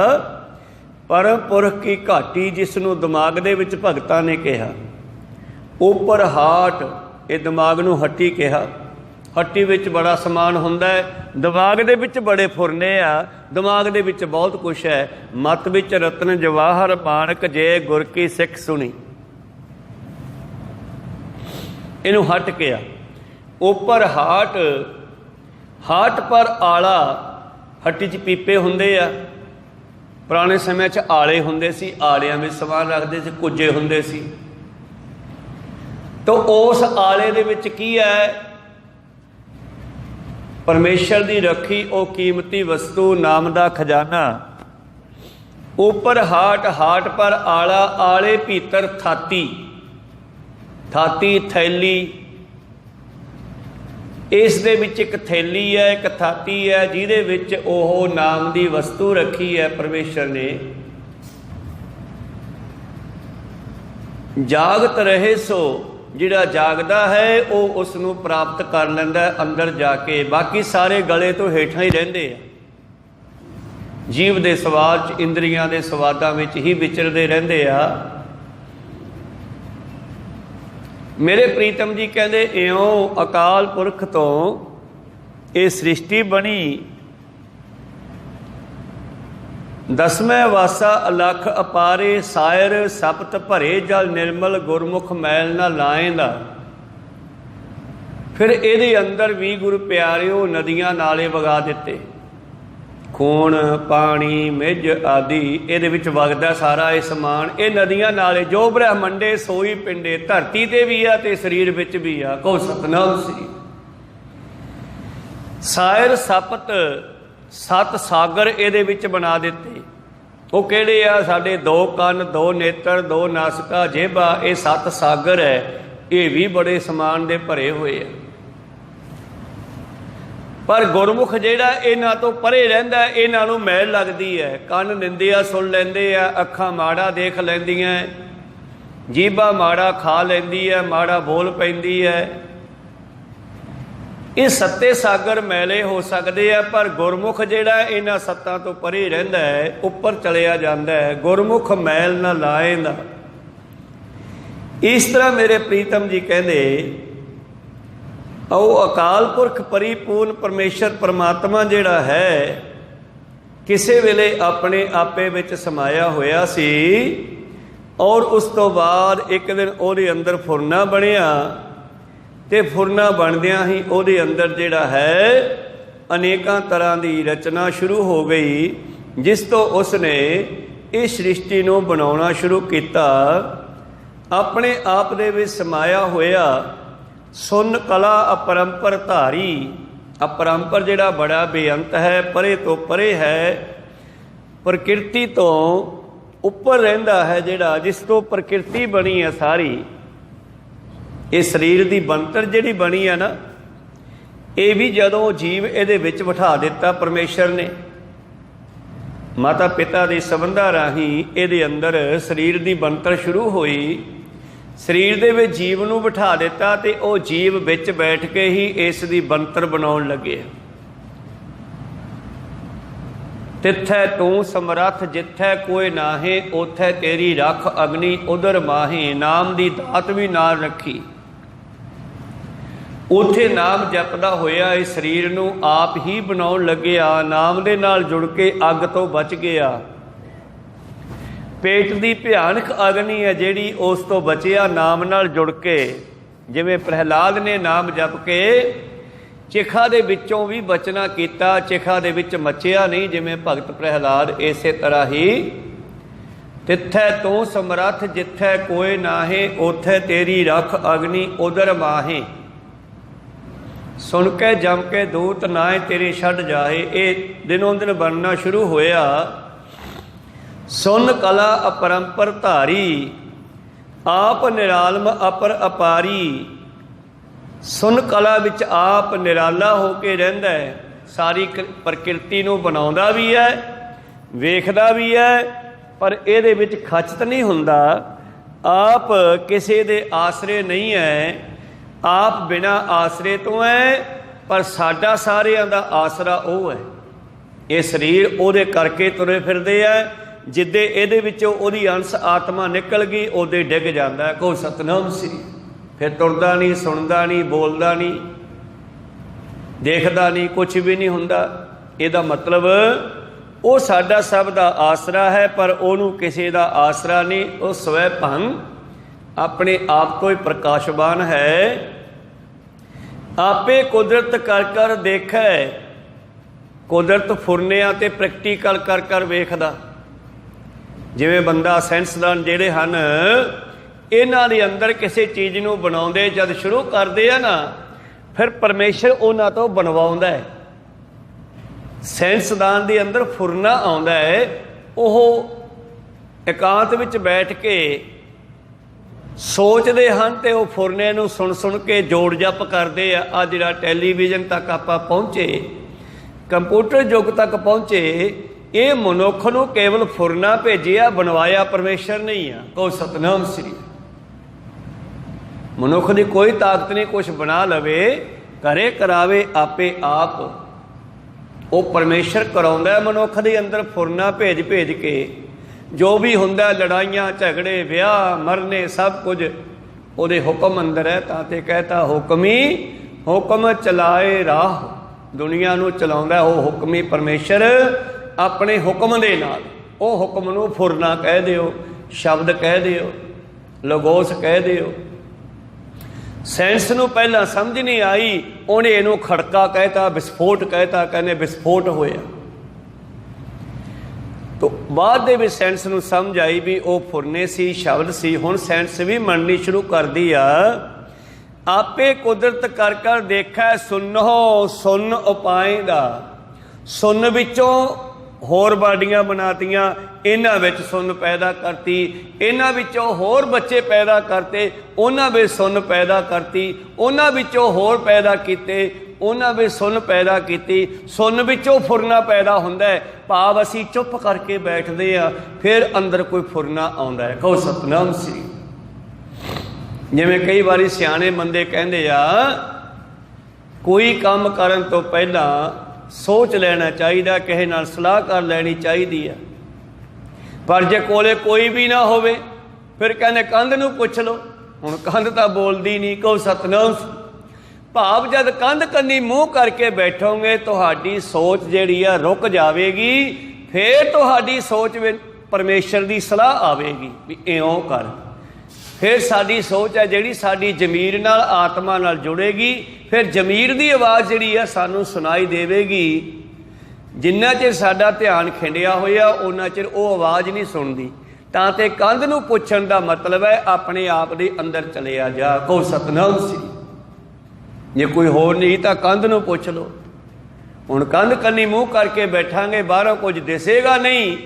ਪਰਮ ਪੁਰਖ ਕੀ ਘਾਟੀ, ਜਿਸ ਨੂੰ ਦਿਮਾਗ ਦੇ ਵਿੱਚ ਭਗਤਾਂ ਨੇ ਕਿਹਾ। ਉੱਪਰ ਹਾਟ, ਇਹ ਦਿਮਾਗ ਨੂੰ ਹੱਟੀ ਕਿਹਾ। ਹੱਟੀ ਵਿੱਚ ਬੜਾ ਸਮਾਨ ਹੁੰਦਾ ਹੈ, ਦਿਮਾਗ ਦੇ ਵਿੱਚ ਬੜੇ ਫੁਰਨੇ ਆ, ਦਿਮਾਗ ਦੇ ਵਿੱਚ ਬਹੁਤ ਕੁਛ ਹੈ। ਮਤ ਵਿੱਚ ਰਤਨ ਜਵਾਹਰ ਮਾਨਕ, ਜੇ ਗੁਰ ਕੀ ਸਿੱਖ ਸੁਣੀ। ਇਹਨੂੰ ਹਟ ਕਿਹਾ। ਉੱਪਰ ਹਾਟ, ਹਾਟ ਪਰ ਆਲਾ, ਹੱਟੀ 'ਚ ਪੀਪੇ ਹੁੰਦੇ ਆ। ਪੁਰਾਣੇ ਸਮੇਂ 'ਚ ਆਲੇ ਹੁੰਦੇ ਸੀ, ਆਲਿਆਂ ਵਿੱਚ ਸਮਾਨ ਰੱਖਦੇ ਸੀ, ਕੁੱਜੇ ਹੁੰਦੇ ਸੀ। ਤਾਂ ਉਸ ਆਲੇ ਦੇ ਵਿੱਚ ਕੀ ਹੈ? ਪਰਮੇਸ਼ਰ ਦੀ ਰੱਖੀ ਉਹ ਕੀਮਤੀ ਵਸਤੂ, ਨਾਮ ਦਾ ਖਜ਼ਾਨਾ। ਉੱਪਰ ਹਾਟ, ਹਾਟ ਪਰ ਆਲਾ, ਆਲੇ ਭੀਤਰ ਥਾਤੀ, ਥਾਤੀ ਥੈਲੀ। ਇਸ ਦੇ ਵਿੱਚ ਇੱਕ ਥੈਲੀ ਹੈ, ਇੱਕ ਥਾਤੀ ਹੈ, ਜਿਹਦੇ ਵਿੱਚ ਉਹ ਨਾਮ ਦੀ ਵਸਤੂ ਰੱਖੀ ਹੈ ਪਰਮੇਸ਼ਰ ਨੇ। ਜਾਗਤ ਰਹੇ ਸੋ, ਜਿਹੜਾ ਜਾਗਦਾ ਹੈ ਉਹ ਉਸ ਨੂੰ ਪ੍ਰਾਪਤ ਕਰ ਲੈਂਦਾ ਹੈ ਅੰਦਰ ਜਾ ਕੇ। ਬਾਕੀ ਸਾਰੇ ਗਲੇ ਤੋਂ ਹੇਠਾਂ ਹੀ ਰਹਿੰਦੇ ਆ, ਜੀਵ ਦੇ ਸਵਾਦ 'ਚ, ਇੰਦਰੀਆਂ ਦੇ ਸਵਾਦਾਂ ਵਿੱਚ ਹੀ ਵਿਚਰਦੇ ਰਹਿੰਦੇ ਆ। ਮੇਰੇ ਪ੍ਰੀਤਮ ਜੀ ਕਹਿੰਦੇ, ਇਉਂ ਅਕਾਲ ਪੁਰਖ ਤੋਂ ਇਹ ਸ੍ਰਿਸ਼ਟੀ ਬਣੀ। ਦਸਵੇਂ ਵਾਸਾ ਅਲਖ ਅਪਾਰੇ, ਸਾਇਰ ਸਪਤ ਭਰੇ ਜਲ ਨਿਰਮਲ, ਗੁਰਮੁਖ ਮੈਲ ਨਾ ਲਾਏਂਦਾ। ਫਿਰ ਇਹਦੇ ਅੰਦਰ ਵੀ ਗੁਰੂ ਪਿਆਰਿਓ ਨਦੀਆਂ ਨਾਲੇ ਵਗਾ ਦਿੱਤੇ। ਖੂਨ ਪਾਣੀ ਮਿੱਝ ਆਦਿ ਇਹਦੇ ਵਿੱਚ ਵਗਦਾ ਸਾਰਾ ਇਹ ਸਮਾਨ। ਇਹ ਨਦੀਆਂ ਨਾਲੇ ਜੋ ਬ੍ਰਹਮੰਡੇ ਸੋਈ ਪਿੰਡੇ, ਧਰਤੀ ਤੇ ਵੀ ਆ ਤੇ ਸਰੀਰ ਵਿੱਚ ਵੀ ਆ। ਕਹੋ ਸਤਨਾਮ ਸ੍ਰੀ। ਸਾਇਰ ਸਪਤ, 7 ਸਾਗਰ ਇਹਦੇ ਵਿੱਚ ਬਣਾ ਦਿੱਤੇ। ਉਹ ਕਿਹੜੇ ਆ? ਸਾਡੇ 2 ਕੰਨ, 2 ਨੇਤਰ, 2 ਨਾਸਿਕਾ, ਜੇਬਾ, ਇਹ 7 ਸਾਗਰ ਹੈ। ਇਹ ਵੀ ਬੜੇ ਸਮਾਨ ਦੇ ਭਰੇ ਹੋਏ ਆ। ਪਰ ਗੁਰਮੁਖ ਜਿਹੜਾ ਇਹਨਾਂ ਤੋਂ ਪਰੇ ਰਹਿੰਦਾ, ਇਹਨਾਂ ਨੂੰ ਮੈਲ ਲੱਗਦੀ ਹੈ। ਕੰਨ ਨਿੰਦਿਆ ਸੁਣ ਲੈਂਦੇ ਆ, ਅੱਖਾਂ ਮਾੜਾ ਦੇਖ ਲੈਂਦੀਆਂ, ਜੀਭਾ ਮਾੜਾ ਖਾ ਲੈਂਦੀ ਹੈ, ਮਾੜਾ ਬੋਲ ਪੈਂਦੀ ਹੈ। ਇਹ 7 ਸਾਗਰ ਮੈਲੇ ਹੋ ਸਕਦੇ ਆ, ਪਰ ਗੁਰਮੁਖ ਜਿਹੜਾ ਇਹਨਾਂ 7 ਤੋਂ ਪਰੇ ਰਹਿੰਦਾ ਹੈ, ਉੱਪਰ ਚਲਿਆ ਜਾਂਦਾ ਹੈ। ਗੁਰਮੁਖ ਮੈਲ ਨਾ ਲਾਏਂਦਾ। ਇਸ ਤਰ੍ਹਾਂ ਮੇਰੇ ਪ੍ਰੀਤਮ ਜੀ ਕਹਿੰਦੇ, ਉਹ ਅਕਾਲ ਪੁਰਖ ਪਰਿਪੂਰਨ ਪਰਮੇਸ਼ਰ ਪਰਮਾਤਮਾ ਜਿਹੜਾ ਹੈ, ਕਿਸੇ ਵੇਲੇ ਆਪਣੇ ਆਪੇ ਵਿੱਚ ਸਮਾਇਆ ਹੋਇਆ ਸੀ, ਔਰ ਉਸ ਤੋਂ ਬਾਅਦ ਇੱਕ ਦਿਨ ਉਹਦੇ ਅੰਦਰ ਫੁਰਨਾ ਬਣਿਆ, ਤੇ ਫੁਰਨਾ ਬਣਦਿਆਂ ਹੀ ਉਹਦੇ ਅੰਦਰ ਜਿਹੜਾ ਹੈ ਅਨੇਕਾਂ ਤਰ੍ਹਾਂ ਦੀ ਰਚਨਾ ਸ਼ੁਰੂ ਹੋ ਗਈ, ਜਿਸ ਤੋਂ ਉਸ ਨੇ ਇਹ ਸ੍ਰਿਸ਼ਟੀ ਨੂੰ ਬਣਾਉਣਾ ਸ਼ੁਰੂ ਕੀਤਾ। ਆਪਣੇ ਆਪ ਦੇ ਵਿੱਚ ਸਮਾਇਆ ਹੋਇਆ ਸੁਨ ਕਲਾ ਅਪਰੰਪਰ ਧਾਰੀ। ਅਪਰੰਪਰ ਜਿਹੜਾ ਬੜਾ ਬੇਅੰਤ ਹੈ, ਪਰੇ ਤੋਂ ਪਰੇ ਹੈ, ਪ੍ਰਕਿਰਤੀ ਤੋਂ ਉੱਪਰ ਰਹਿੰਦਾ ਹੈ, ਜਿਹੜਾ ਜਿਸ ਤੋਂ ਪ੍ਰਕਿਰਤੀ ਬਣੀ ਹੈ ਸਾਰੀ। ਇਹ ਸਰੀਰ ਦੀ ਬਣਤਰ ਜਿਹੜੀ ਬਣੀ ਹੈ ਨਾ, ਇਹ ਵੀ ਜਦੋਂ ਜੀਵ ਇਹਦੇ ਵਿੱਚ ਬਿਠਾ ਦਿੱਤਾ ਪਰਮੇਸ਼ਰ ਨੇ, ਮਾਤਾ ਪਿਤਾ ਦੇ ਸੰਬੰਧਾਂ ਰਾਹੀਂ ਇਹਦੇ ਅੰਦਰ ਸਰੀਰ ਦੀ ਬਣਤਰ ਸ਼ੁਰੂ ਹੋਈ। ਸਰੀਰ ਦੇ ਵਿੱਚ ਜੀਵ ਨੂੰ ਬਿਠਾ ਦਿੱਤਾ, ਤੇ ਉਹ ਜੀਵ ਵਿੱਚ ਬੈਠ ਕੇ ਹੀ ਇਸ ਦੀ ਬਣਤਰ ਬਣਾਉਣ ਲੱਗੇ। ਤਿੱਥੈ ਤੂੰ ਸਮਰੱਥ, ਜਿੱਥੈ ਕੋਈ ਨਾਹੇ, ਉਥੈ ਤੇਰੀ ਰੱਖ ਅਗਨੀ ਉਦਰ ਮਾਹੇ। ਨਾਮ ਦੀ ਦਾਤ ਵੀ ਨਾਲ ਰੱਖੀ। ਉੱਥੇ ਨਾਮ ਜਪਦਾ ਹੋਇਆ ਇਸ ਸਰੀਰ ਨੂੰ ਆਪ ਹੀ ਬਣਾਉਣ ਲੱਗਿਆ। ਨਾਮ ਦੇ ਨਾਲ ਜੁੜ ਕੇ ਅੱਗ ਤੋਂ ਬਚ ਗਿਆ। ਪੇਟ ਦੀ ਭਿਆਨਕ ਅਗਨੀ ਹੈ ਜਿਹੜੀ, ਉਸ ਤੋਂ ਬਚਿਆ ਨਾਮ ਨਾਲ ਜੁੜ ਕੇ। ਜਿਵੇਂ ਪ੍ਰਹਿਲਾਦ ਨੇ ਨਾਮ ਜਪ ਕੇ ਚਿਖਾ ਦੇ ਵਿੱਚੋਂ ਵੀ ਬਚਨਾ ਕੀਤਾ, ਚਿਖਾ ਦੇ ਵਿੱਚ ਮੱਚਿਆ ਨਹੀਂ, ਜਿਵੇਂ ਭਗਤ ਪ੍ਰਹਿਲਾਦ। ਇਸੇ ਤਰ੍ਹਾਂ ਹੀ ਤਿੱਥੈ ਤੂੰ ਸਮਰੱਥ, ਜਿੱਥੈ ਕੋਈ ਨਾਹੇ, ਉਥੈ ਤੇਰੀ ਰੱਖ ਅਗਨੀ ਉਦਰ ਮਾਹੇ। ਸੁਣ ਕੇ ਜਮ ਕੇ ਦੂਤ ਨਾਏ ਤੇਰੇ ਛੱਡ ਜਾਏ। ਇਹ ਦਿਨੋਂ ਦਿਨ ਬਣਨਾ ਸ਼ੁਰੂ ਹੋਇਆ। ਸੁਨ ਕਲਾ ਅਪਰੰਪਰ ਧਾਰੀ, ਆਪ ਨਿਰਾਲਮ ਅਪਰ ਅਪਾਰੀ। ਸੁਨ ਕਲਾ ਵਿੱਚ ਆਪ ਨਿਰਾਲਾ ਹੋ ਕੇ ਰਹਿੰਦਾ ਹੈ, ਸਾਰੀ ਪ੍ਰਕਿਰਤੀ ਨੂੰ ਬਣਾਉਂਦਾ ਵੀ ਹੈ, ਵੇਖਦਾ ਵੀ ਹੈ, ਪਰ ਇਹਦੇ ਵਿੱਚ ਖਚਤ ਨਹੀਂ ਹੁੰਦਾ। ਆਪ ਕਿਸੇ ਦੇ ਆਸਰੇ ਨਹੀਂ ਹੈ, आप बिना आसरे तो है, पर साडा सारिਆਂ ਦਾ आसरा ਉਹ है। ये शरीर ਉਹਦੇ करके तुरे फिरदे है। जिदे ਇਹਦੇ ਵਿੱਚੋਂ ਉਹਦੀ अंश आत्मा निकल गई ਉਹਦੇ ਡਿੱਗ ਜਾਂਦਾ। ਕਹੋ सतनाम श्री। फिर तुरदा नहीं, सुनदा नहीं, बोलदा नहीं, देखदा नहीं, कुछ भी नहीं हुंदा। ਇਹਦਾ मतलब ਉਹ ਸਾਡਾ ਸਭ ਦਾ ਆਸਰਾ ਹੈ, ਪਰ ਉਹਨੂੰ ਕਿਸੇ ਦਾ ਆਸਰਾ ਨਹੀਂ। ਉਹ ਸਵੈ ਭੰਗ ਆਪਣੇ ਆਪ ਤੋਂ ਹੀ ਪ੍ਰਕਾਸ਼ਵਾਨ ਹੈ। ਆਪੇ ਕੁਦਰਤ ਕਰ ਕਰ ਦੇਖੈ। ਕੁਦਰਤ ਫੁਰਨਿਆਂ ਤੇ ਪ੍ਰੈਕਟੀਕਲ ਕਰ ਕਰ ਵੇਖਦਾ। ਜਿਵੇਂ ਬੰਦਾ ਸਾਇੰਸਦਾਨ ਜਿਹੜੇ ਹਨ, ਇਹਨਾਂ ਦੇ ਅੰਦਰ ਕਿਸੇ ਚੀਜ਼ ਨੂੰ ਬਣਾਉਂਦੇ ਜਦ ਸ਼ੁਰੂ ਕਰਦੇ ਆ ਨਾ, ਫਿਰ ਪਰਮੇਸ਼ਰ ਉਹਨਾਂ ਤੋਂ ਬਣਵਾਉਂਦਾ ਹੈ। ਸਾਇੰਸਦਾਨ ਦੇ ਅੰਦਰ ਫੁਰਨਾ ਆਉਂਦਾ ਹੈ। ਉਹ ਇਕਾਂਤ ਵਿੱਚ ਬੈਠ ਕੇ ਸੋਚਦੇ ਹਨ ਤੇ ਉਹ ਫੁਰਨੇ ਨੂੰ ਸੁਣ ਸੁਣ ਕੇ ਜੋੜ ਜਪ ਕਰਦੇ ਆ। ਆ ਜਿਹੜਾ ਟੈਲੀਵਿਜ਼ਨ ਤੱਕ ਆਪਾਂ ਪਹੁੰਚੇ, ਕੰਪਿਊਟਰ ਯੁੱਗ ਤੱਕ ਪਹੁੰਚੇ, ਇਹ ਮਨੁੱਖ ਨੂੰ ਕੇਵਲ ਫੁਰਨਾ ਭੇਜਿਆ, ਬਣਵਾਇਆ ਪਰਮੇਸ਼ਰ ਨਹੀਂ ਆ। ਕਹੋ ਸਤਨਾਮ ਸ੍ਰੀ। ਮਨੁੱਖ ਦੀ ਕੋਈ ਤਾਕਤ ਨਹੀਂ ਕੁਛ ਬਣਾ ਲਵੇ, ਕਰੇ ਕਰਾਵੇ ਆਪੇ ਆਪ। ਉਹ ਪਰਮੇਸ਼ਰ ਕਰਾਉਂਦਾ ਮਨੁੱਖ ਦੇ ਅੰਦਰ ਫੁਰਨਾ ਭੇਜ ਭੇਜ ਕੇ। ਜੋ ਵੀ ਹੁੰਦਾ, ਲੜਾਈਆਂ ਝਗੜੇ ਵਿਆਹ ਮਰਨੇ ਸਭ ਕੁਝ ਉਹਦੇ ਹੁਕਮ ਅੰਦਰ ਹੈ। ਤਾਂ ਤੇ ਕਹਿਤਾ ਹੁਕਮੀ ਹੁਕਮ ਚਲਾਏ ਰਾਹ। ਦੁਨੀਆ ਨੂੰ ਚਲਾਉਂਦਾ ਉਹ ਹੁਕਮੀ ਪਰਮੇਸ਼ਰ ਆਪਣੇ ਹੁਕਮ ਦੇ ਨਾਲ। ਉਹ ਹੁਕਮ ਨੂੰ ਫੁਰਨਾ ਕਹਿ ਦਿਓ, ਸ਼ਬਦ ਕਹਿ ਦਿਓ, ਲਗੋਸ ਕਹਿ ਦਿਓ। ਸਾਇੰਸ ਨੂੰ ਪਹਿਲਾਂ ਸਮਝ ਨਹੀਂ ਆਈ, ਉਹਨੇ ਇਹਨੂੰ ਖੜਕਾ ਕਹਿਤਾ, ਵਿਸਫੋਟ ਕਹਿਤਾ, ਕਹਿੰਦੇ ਵਿਸਫੋਟ ਹੋਇਆ। ਤੋ ਬਾਅਦ ਦੇ ਵਿੱਚ ਸਾਇੰਸ ਨੂੰ ਸਮਝ ਆਈ ਵੀ ਉਹ ਫੁਰਨੇ ਸੀ, ਸ਼ਬਦ ਸੀ। ਹੁਣ ਸਾਇੰਸ ਵੀ ਮੰਨਣੀ ਸ਼ੁਰੂ ਕਰਦੀ ਆ। ਆਪੇ ਕੁਦਰਤ ਕਰ ਕਰ ਦੇਖੈ ਸੁਨੋ ਸੁਨ ਉਪਾਏਂਦਾ। ਸੁਨ ਵਿੱਚੋਂ ਹੋਰ ਬਾਡੀਆਂ ਬਣਾਤੀਆਂ, ਇਹਨਾਂ ਵਿੱਚ ਸੁੰਨ ਪੈਦਾ ਕਰਤੀ। ਇਹਨਾਂ ਵਿੱਚੋਂ ਹੋਰ ਬੱਚੇ ਪੈਦਾ ਕਰਤੇ, ਉਹਨਾਂ ਵਿੱਚ ਸੁੰਨ ਪੈਦਾ ਕਰਤੀ। ਉਹਨਾਂ ਵਿੱਚੋਂ ਹੋਰ ਪੈਦਾ ਕੀਤੇ, ਉਹਨਾਂ ਵਿੱਚ ਸੁੰਨ ਪੈਦਾ ਕੀਤੀ। ਸੁੰਨ ਵਿੱਚੋਂ ਫੁਰਨਾ ਪੈਦਾ ਹੁੰਦਾ ਹੈ। ਭਾਵ ਅਸੀਂ ਚੁੱਪ ਕਰਕੇ ਬੈਠਦੇ ਹਾਂ, ਫਿਰ ਅੰਦਰ ਕੋਈ ਫੁਰਨਾ ਆਉਂਦਾ ਹੈ। ਕਹੋ ਸਤਨਾਮ ਸ੍ਰੀ। ਜਿਵੇਂ ਕਈ ਵਾਰੀ ਸਿਆਣੇ ਬੰਦੇ ਕਹਿੰਦੇ ਆ, ਕੋਈ ਕੰਮ ਕਰਨ ਤੋਂ ਪਹਿਲਾਂ ਸੋਚ ਲੈਣਾ ਚਾਹੀਦਾ, ਕਿਸੇ ਨਾਲ ਸਲਾਹ ਕਰ ਲੈਣੀ ਚਾਹੀਦੀ ਆ। ਪਰ ਜੇ ਕੋਲੇ ਕੋਈ ਵੀ ਨਾ ਹੋਵੇ, ਫਿਰ ਕਹਿੰਦੇ ਕੰਧ ਨੂੰ ਪੁੱਛ ਲਓ। ਹੁਣ ਕੰਧ ਤਾਂ ਬੋਲਦੀ ਨਹੀਂ। ਕਹੋ ਸਤਨਾਮ। ਭਾਵ ਜਦ ਕੰਧ ਕੰਨੀ ਮੂੰਹ ਕਰਕੇ ਬੈਠੋਗੇ, ਤੁਹਾਡੀ ਸੋਚ ਜਿਹੜੀ ਆ ਰੁਕ ਜਾਵੇਗੀ। ਫਿਰ ਤੁਹਾਡੀ ਸੋਚ ਵਿੱਚ ਪਰਮੇਸ਼ਰ ਦੀ ਸਲਾਹ ਆਵੇਗੀ ਵੀ ਇਉਂ ਕਰ। ਫਿਰ ਸਾਡੀ ਸੋਚ ਹੈ ਜਿਹੜੀ ਸਾਡੀ ਜ਼ਮੀਰ ਨਾਲ, ਆਤਮਾ ਨਾਲ ਜੁੜੇਗੀ। ਫਿਰ ਜ਼ਮੀਰ ਦੀ ਆਵਾਜ਼ ਜਿਹੜੀ ਆ ਸਾਨੂੰ ਸੁਣਾਈ ਦੇਵੇਗੀ। ਜਿੰਨਾ ਚਿਰ ਸਾਡਾ ਧਿਆਨ ਖਿੰਡਿਆ ਹੋਇਆ, ਉਹਨਾਂ ਚਿਰ ਉਹ ਆਵਾਜ਼ ਨਹੀਂ ਸੁਣਦੀ। ਤਾਂ ਤੇ ਕੰਧ ਨੂੰ ਪੁੱਛਣ ਦਾ ਮਤਲਬ ਹੈ ਆਪਣੇ ਆਪ ਦੇ ਅੰਦਰ ਚਲਿਆ ਜਾ। ਕਹੋ ਸਤਨਾਮ ਸ੍ਰੀ। ਜੇ ਕੋਈ ਹੋਰ ਨਹੀਂ ਤਾਂ ਕੰਧ ਨੂੰ ਪੁੱਛ ਲਓ। ਹੁਣ ਕੰਧ ਕੰਨੀ ਮੂੰਹ ਕਰਕੇ ਬੈਠਾਂਗੇ, ਬਾਹਰੋਂ ਕੁਝ ਦਿਸੇਗਾ ਨਹੀਂ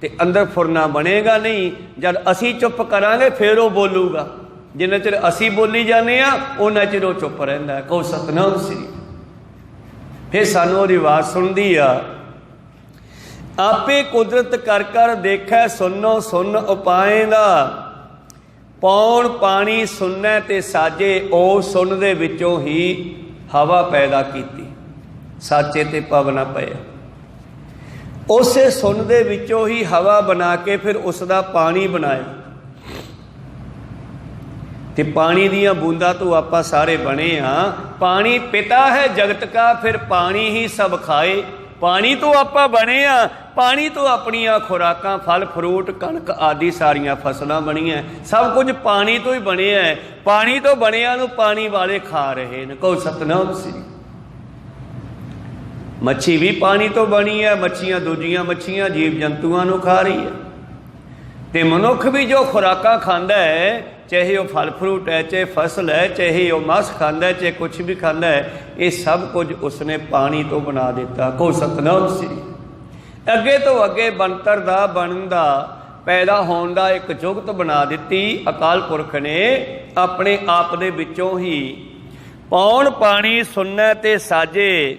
ਤੇ ਅੰਦਰ ਫੁਰਨਾ ਬਣੇਗਾ ਨਹੀਂ। ਜਦ ਅਸੀਂ ਚੁੱਪ ਕਰਾਂਗੇ ਫਿਰ ਉਹ ਬੋਲੂਗਾ। ਜਿੰਨਾ ਚਿਰ ਅਸੀਂ ਬੋਲੀ ਜਾਂਦੇ ਹਾਂ, ਉਹਨਾਂ ਚਿਰ ਉਹ ਚੁੱਪ ਰਹਿੰਦਾ। ਕਹੋ ਸਤਨਾਮ ਸ੍ਰੀ। ਫਿਰ ਸਾਨੂੰ ਉਹਦੀ ਆਵਾਜ਼ ਸੁਣਦੀ ਆ। ਆਪੇ ਕੁਦਰਤ ਕਰ ਕਰ ਦੇਖੈ ਸੁਨੋ ਸੁਨ ਉਪਾਏਂਦਾ। ਪੌਣ ਪਾਣੀ ਸੁਣਨੈ ਤੇ ਸਾਜੇ। ਉਹ ਸੁਣ ਦੇ ਵਿੱਚੋਂ ਹੀ ਹਵਾ ਪੈਦਾ ਕੀਤੀ, ਸਾਚੇ ਤੇ ਪਵਨਾ ਪਿਆ। ਉਸੇ ਸੁਣ ਦੇ ਵਿੱਚੋਂ ਹੀ ਹਵਾ ਬਣਾ ਕੇ ਫਿਰ ਉਸ ਦਾ ਪਾਣੀ ਬਣਾਇਆ। ਤੇ ਪਾਣੀ ਦੀਆਂ ਬੂੰਦਾਂ ਤੋਂ ਆਪਾਂ ਸਾਰੇ ਬਣੇ ਹਾਂ। ਪਾਣੀ ਪਿਤਾ ਹੈ ਜਗਤ ਕਾ, ਫਿਰ ਪਾਣੀ ਹੀ ਸਭ ਖਾਏ। ਪਾਣੀ ਤੋਂ ਆਪਾਂ ਬਣੇ ਆ। ਪਾਣੀ ਤੋਂ ਆਪਣੀਆਂ ਖੁਰਾਕਾਂ, ਫਲ ਫਰੂਟ, ਕਣਕ ਆਦਿ ਸਾਰੀਆਂ ਫਸਲਾਂ ਬਣੀਆਂ। ਸਭ ਕੁਝ ਪਾਣੀ ਤੋਂ ਹੀ ਬਣਿਆ ਹੈ। ਪਾਣੀ ਤੋਂ ਬਣਿਆ ਨੂੰ ਪਾਣੀ ਵਾਲੇ ਖਾ ਰਹੇ ਨੇ। ਕਹੋ ਸਤਨਾਮ ਸ੍ਰੀ। ਮੱਛੀ ਵੀ ਪਾਣੀ ਤੋਂ ਬਣੀ ਹੈ। ਮੱਛੀਆਂ ਦੂਜੀਆਂ ਮੱਛੀਆਂ ਜੀਵ ਜੰਤੂਆਂ ਨੂੰ ਖਾ ਰਹੀ ਹੈ। ਤੇ ਮਨੁੱਖ ਵੀ ਜੋ ਖੁਰਾਕਾਂ ਖਾਂਦਾ ਹੈ, ਚਾਹੇ ਉਹ ਫਲ ਫਰੂਟ ਹੈ, ਚਾਹੇ ਫਸਲ ਹੈ, ਚਾਹੇ ਉਹ ਮਾਸ ਖਾਂਦਾ ਹੈ, ਚਾਹੇ ਕੁਛ ਵੀ ਖਾਂਦਾ ਹੈ, ਇਹ ਸਭ ਕੁਝ ਉਸਨੇ ਪਾਣੀ ਤੋਂ ਬਣਾ ਦਿੱਤਾ। ਕਹੋ ਸਤਨਾਮ ਸ੍ਰੀ। ਅੱਗੇ ਤੋਂ ਅੱਗੇ ਬਣਤਰ ਦਾ, ਬਣਨ ਦਾ, ਪੈਦਾ ਹੋਣ ਦਾ ਇੱਕ ਜੁਗਤ ਬਣਾ ਦਿੱਤੀ ਅਕਾਲ ਪੁਰਖ ਨੇ ਆਪਣੇ ਆਪ ਦੇ ਵਿੱਚੋਂ ਹੀ। ਪੌਣ ਪਾਣੀ ਸੁਣਨੈ ਤੇ ਸਾਜੇ।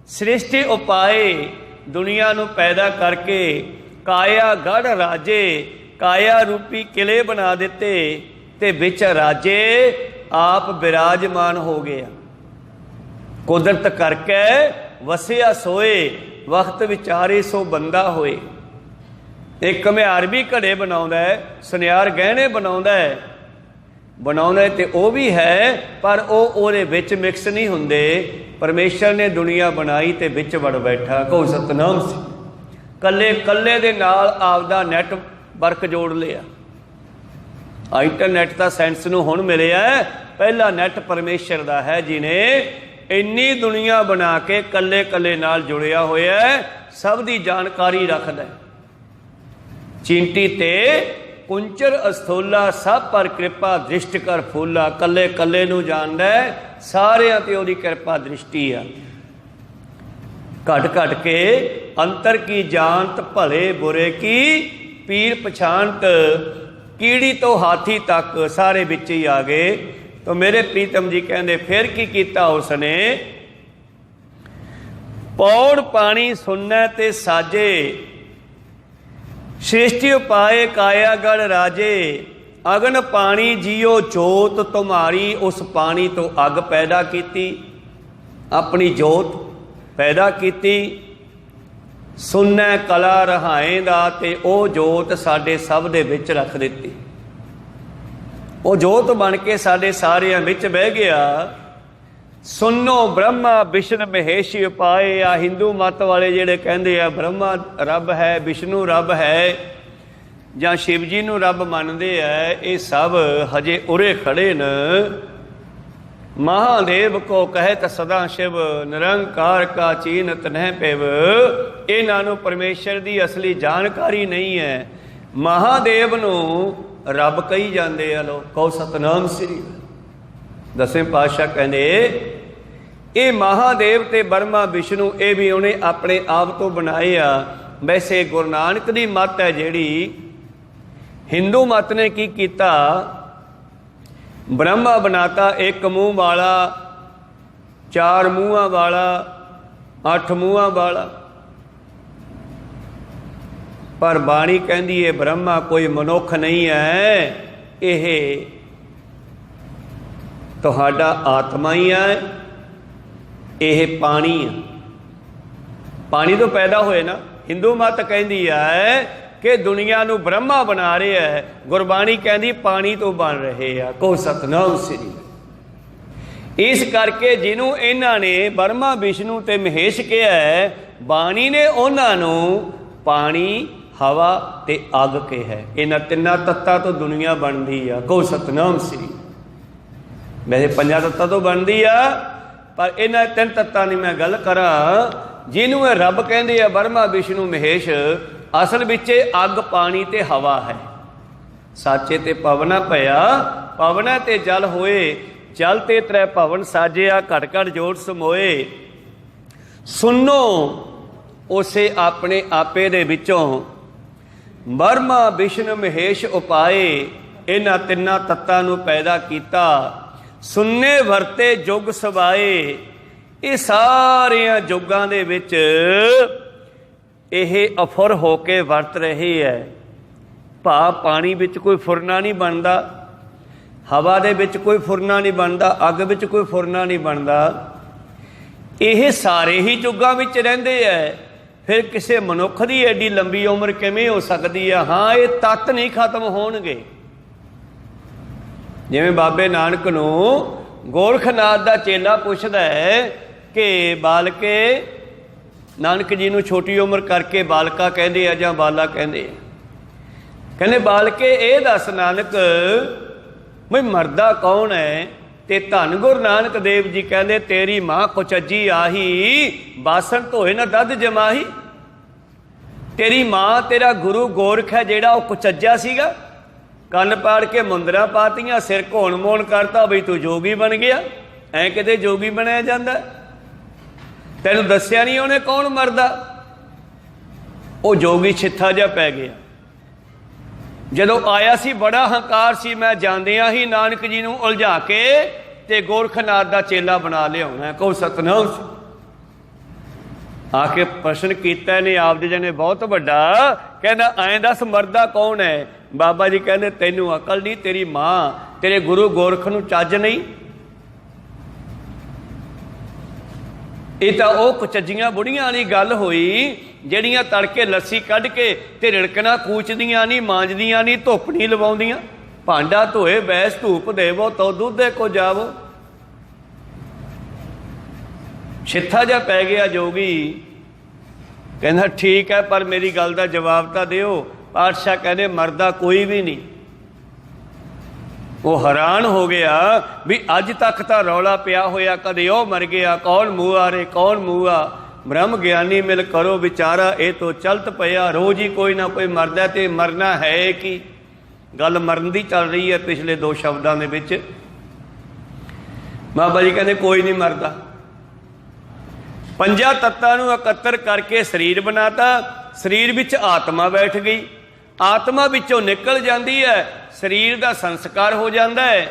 ਸ੍ਰਿਸ਼ਟੀ ਉਪਾਏ। ਦੁਨੀਆ ਨੂੰ ਪੈਦਾ ਕਰਕੇ ਕਾਇਆ ਗੜ ਰਾਜੇ। ਕਾਇਆ ਰੂਪੀ ਕਿਲੇ ਬਣਾ ਦਿੱਤੇ ਤੇ ਵਿੱਚ ਰਾਜੇ आप विराजमान हो गया। कुदरत करके वसिया सोए, वक्त विचारे सो बंदा होए। एक घमियार भी घड़े बनाउंदा है, सुनियार गहने बनाउंदा है, बनाउंदा ते वो भी है, पर वो ओहदे विच मिक्स नहीं हुंदे। परमेश्वर ने दुनिया बनाई ते विच वड़ बैठा। कहो सतनाम सी। कल्ले कल्ले दे नाल आपदा नैटवर्क जोड़ लिया। इंटरनेट का सेंस नूं हुण मिलिया, पहला नैट परमेश्वर दा है जिन्हें इन्नी दुनिया बना के कल्ले कल्ले नाल जुड़िया होया है, सब दी जानकारी रखदा है। चिंटी ते कुंचर अस्थोला सब पर कृपा दृष्टि कर फूला। कल्ले कल्ले नूं जानदा है, सारियां ते ओहदी कृपा दृष्टि आ। घट घट के अंतर की जानत, भले बुरे की पीर पछानत। कीड़ी तो हाथी तक सारे विच ही आ गए। तो मेरे प्रीतम जी कहंदे फिर की कीता उसने, पौड़ पानी सुनने ते साजे, सृष्टि उपाय कायागढ़ राजे। अगन पानी जियो जोत तुम्हारी, उस पानी तो अग पैदा की, अपनी जोत पैदा की। सुनने कला रहाए दा ते ओ जोत साडे सब दे विच रख दिती। वो जोत बन के साडे सारियां विच बह गया। सुनो ब्रह्मा विष्णु महेश उपाय। आ हिंदू मत वाले जेड़े कहंदे आ ब्रह्मा रब है, विष्णु रब है, जां शिव जी नूं रब मनदे आ, ये सब हजे उरे खड़े न। महादेव को कहत सदा शिव, निरंकार का चीनत नह पिव। इन्हां नूं परमेश्वर दी असली जानकारी नहीं है। महादेव नूं रब कही जाते हैं। लो कहो सतनाम श्री। दसवें पातशाह कहते ये महादेव ते ब्रह्मा विष्णु ये भी उन्हें अपने आप तो बनाए आ। वैसे गुरु नानक दी मत है जिहड़ी, हिंदू मत ने की कीता, ब्रह्मा बनाता एक मुँह वाला, चार मूँहां वाला, 8 मूँहां वाला। पर बाणी कहती है ब्रह्मा कोई मनुख नहीं है, यह तुहाडा आत्मा ही है, यह पानी है। पानी तो पैदा होए ना। हिंदू मत कहती है कि दुनिया नूं ब्रह्मा बना रहे है, गुरबाणी कहती पानी तो बन रहे हैं। कहो सतनाम श्री। इस करके जिन्हों इन्हां ने ब्रह्मा विष्णु ते महेश कहा है, बाणी ने उन्हां नूं पानी, हवा ते अग के है। इन्हां तिन्नां तत्तां तो दुनिया बनती है। कहो सतनाम श्री। वैसे 5 तत्तां तो बनती है, पर इन्हां 3 तत्तां की मैं गल करा जिन्हों रब कहते हैं ब्रह्मा विष्णु महेश, असल विच अग पानी ते हवा है। साचे ते पवना पया, पवना ते जल होए, जल ते 3 भवन साजिया, घट घट जोड़ समोए। सुनो उसे अपने आपे दे विचों, ब्रह्मा विष्णु महेश उपाए। इन्हां 3 तत्तां नूं पैदा कीता। सुन्ने वरते जुग सवाए। ये सारियां जुगां दे विच यह अफुर होके वरत रही है। भा पानी विच कोई फुरना नहीं बनता, हवा दे विच कोई फुरना नहीं बनता, अग विच कोई फुरना नहीं बनता। यह सारे ही जुगां विच रहिंदे है। फिर किसी मनुख की एडी लंबी उम्र किवें हो सकती है? हाँ, ये तत्त नहीं खत्म होणगे। जिवें बाबे नानक नूं गोरखनाथ दा चेला पुछदा है कि बालके, नानक जी नूं छोटी उम्र करके बालका कहते हैं जां बाला कहते हैं। कहने बालके ये दस नानक मैं मरदा कौन है? ते धन गुरु नानक देव जी कहते तेरी माँ कुचजी आही, बासन धोए ना दध जमाही। तेरी माँ तेरा गुरु गोरख है जेड़ा वो कुचज्जा सीगा, कन्न पाड़ के मुंदरा पातियां, सिर घोण मोण करता बई तू जोगी बन गया। ऐ किते जोगी बनया जांदा? तैनूं दस्सिया नहीं उन्हें कौन मरदा? वो जोगी छित्था जा पै गया। जदों आया सी बड़ा हंकार सी, मैं जांदियां ही नानक जी नूं उलझा के ते गोरखनाथ दा चेला बना लियाउणा। कहो सतनाम। आके प्रश्न किया ने आप जी ने बहुत वड्डा कहना ऐं दस मरदा कौन है? बाबा जी कहते तैनू अकल नहीं, तेरी मां तेरे गुरु गोरख नूं चज नहीं। ये तो वो कुचजियां बुढ़ियां वाली गल हुई ਜਿਹੜੀਆਂ तड़के लस्सी कढ़ के ते रिड़कना कूचदियां नहीं, मांजदियां नहीं, धुप नहीं लवाउंदियां। भांडा धोए बैस धूप देवो तो दूधे को जावो। छिथा जा पै गया जोगी, कहना ठीक है पर मेरी गल का जवाब तो दिओ। पातशाह कहने मरदा कोई भी नहीं। वो हैरान हो गया भी अज तक तो रौला पिया होया, कदे ओ मर गया, कौन मूआ रे कौन मूआ। ब्रह्म ज्ञानी मिल करो विचारा, ये तो चलत पया रोज ही कोई ना कोई मरदा, ते मरना है कि गल मरन दी चल रही है। पिछले दो शब्दों के विच बाबा जी कहते कोई नहीं मरदा। पंजा तत्तां नूं एकत्र करके शरीर बनाता, शरीर विच आत्मा बैठ गई, आत्मा विचों निकल जाती है, शरीर का संस्कार हो जाता है,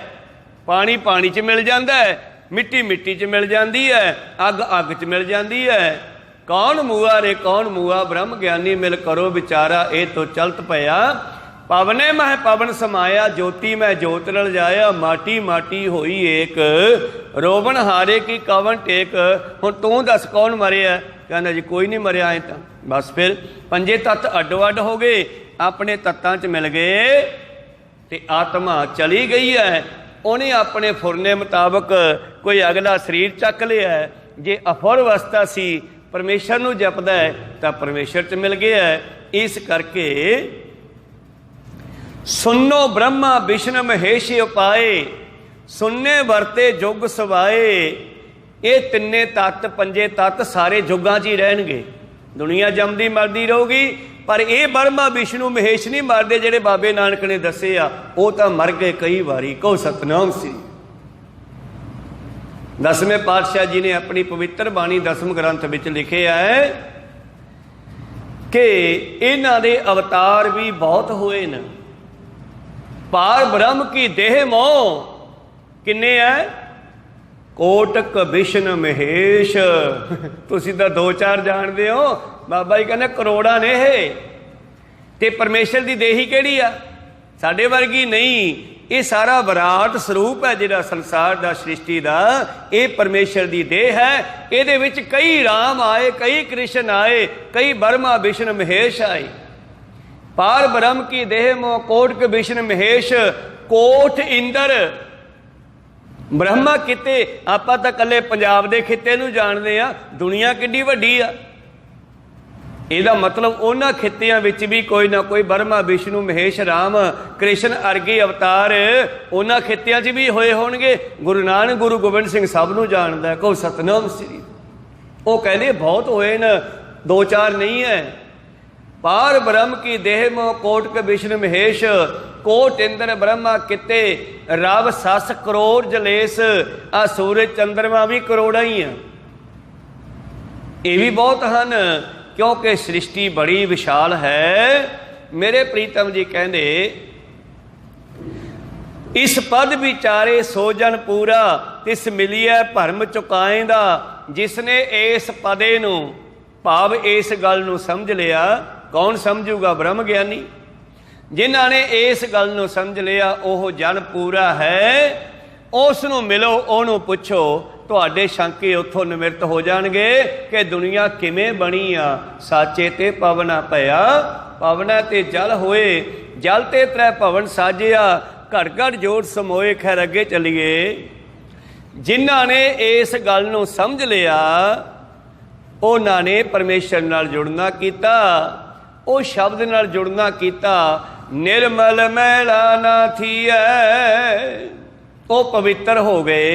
पानी पानी च मिल जाता है, मिट्टी मिट्टी च मिल जाती है, अग अग च मिल जाती है। कौन मूआ रे कौन मूआ, ब्रह्म ज्ञानी मिल करो विचारा, ये तो चलत पया। पवने मह पवन समाया, ज्योति मैं ज्योत रल जाया, माटी माटी होई एक, रोवन हारे की कवन टेक। हुण तू दस कौन मरिया? कहना जी कोई नहीं मरिया। आए तो बस फिर पंजे तत्त अड्डो अड्ड हो गए, अपने तत्तां च मिल गए, ते आत्मा चली गई है। उन्हें अपने फुरने मुताबक कोई अगला शरीर चक लिया है। जे अफुर अवस्था सी परमेश्वर नूं जपदा है तो परमेश्वर च मिल गया है। इस करके सुनो ब्रह्मा विष्णु महेश उपाए, सुनने वरते जुग सवाए। ये तिन्ने तत्त पंजे तत्त सारे जुगां च ही रहणगे। दुनिया जमदी मरदी रहूगी, पर ये ब्रह्मा विष्णु महेश नहीं मरदे जेड़े बाबे नानक ने दसे आ, वो तो मर गए कई बारी। कहो सतनाम श्री। दसवें पातशाह जी ने अपनी पवित्र बाणी दसम ग्रंथ विच लिखिया है कि इन्हां दे अवतार भी बहुत हुए न। पार ब्रह्म की देह मोह किन्ने है? कोटक विष्णु महेश। तुसीं तां दो चार जानदे हो, बाबा जी कहने करोड़ां ने है। ते परमेश्वर दी देही किहड़ी आ? साडे वर्गी नहीं। ये सारा विराट स्वरूप है जिहड़ा संसार दा सृष्टि दा, ये परमेश्वर दी देह है। इहदे विच कई राम आए, कई कृष्ण आए, कई ब्रह्मा विष्णु महेश आए। पार ब्रह्म की देह मोह कोटक विष्णु महेश, कोट इंदर। ब्रह्मा किते आपां तां कल्ले पंजाब दे खिते नूं जाणदे आ, दुनिया किड्डी वड्डी आ। ਇਹਦਾ मतलब ਉਹਨਾਂ ਖਿੱਤਿਆਂ ਵਿੱਚ भी कोई ना कोई ब्रह्मा विष्णु महेश राम कृष्ण अर्गे अवतार ਉਹਨਾਂ ਖਿੱਤਿਆਂ 'ਚ भी होए होणगे। गुरु नानक गुरु गोबिंद सिंह सब नूं जाणदा। कहो सतनाम श्री। वो कहते बहुत होए न, दो चार नहीं है। पार ब्रह्म की देह मोह कोटक विष्णु महेश, कोट इंद्र ब्रह्मा किते, रव सस करोड़ जलेस। आ सूरज चंद्रमा भी करोड़ा ही आ। ये भी बहुत हैं, क्योंकि सृष्टि बड़ी विशाल है। मेरे प्रीतम जी कहते इस पद विचारे सो जन पूरा, तिस मिलिए भरम चुकाएंदा। जिसने इस पदे नूं भाव इस गल नूं समझ लिया, कौन समझूगा? ब्रह्म ज्ञानी। जिन्हां ने इस गल नूं समझ लिया ओह जन पूरा है। उस नूं मिलो, ओनू पुछो, तुहाडे शंके उत्थों निवृत्त हो जाणगे कि दुनिया किवें बनी आ। साचे ते पवना पया, पवना ते जल होए, जल ते त्रै भवन साजिया। घड़ घड़ जोड़ समोए। खैर अगे चलीए। जिन्हां ने इस गल नूं समझ लिया उन्हां ने परमेश्वर नाल जुड़ना कीता, ਉਹ शब्द नाल जुड़ना कीता। निर्मल मैला ना थीए, वो पवित्र हो गए।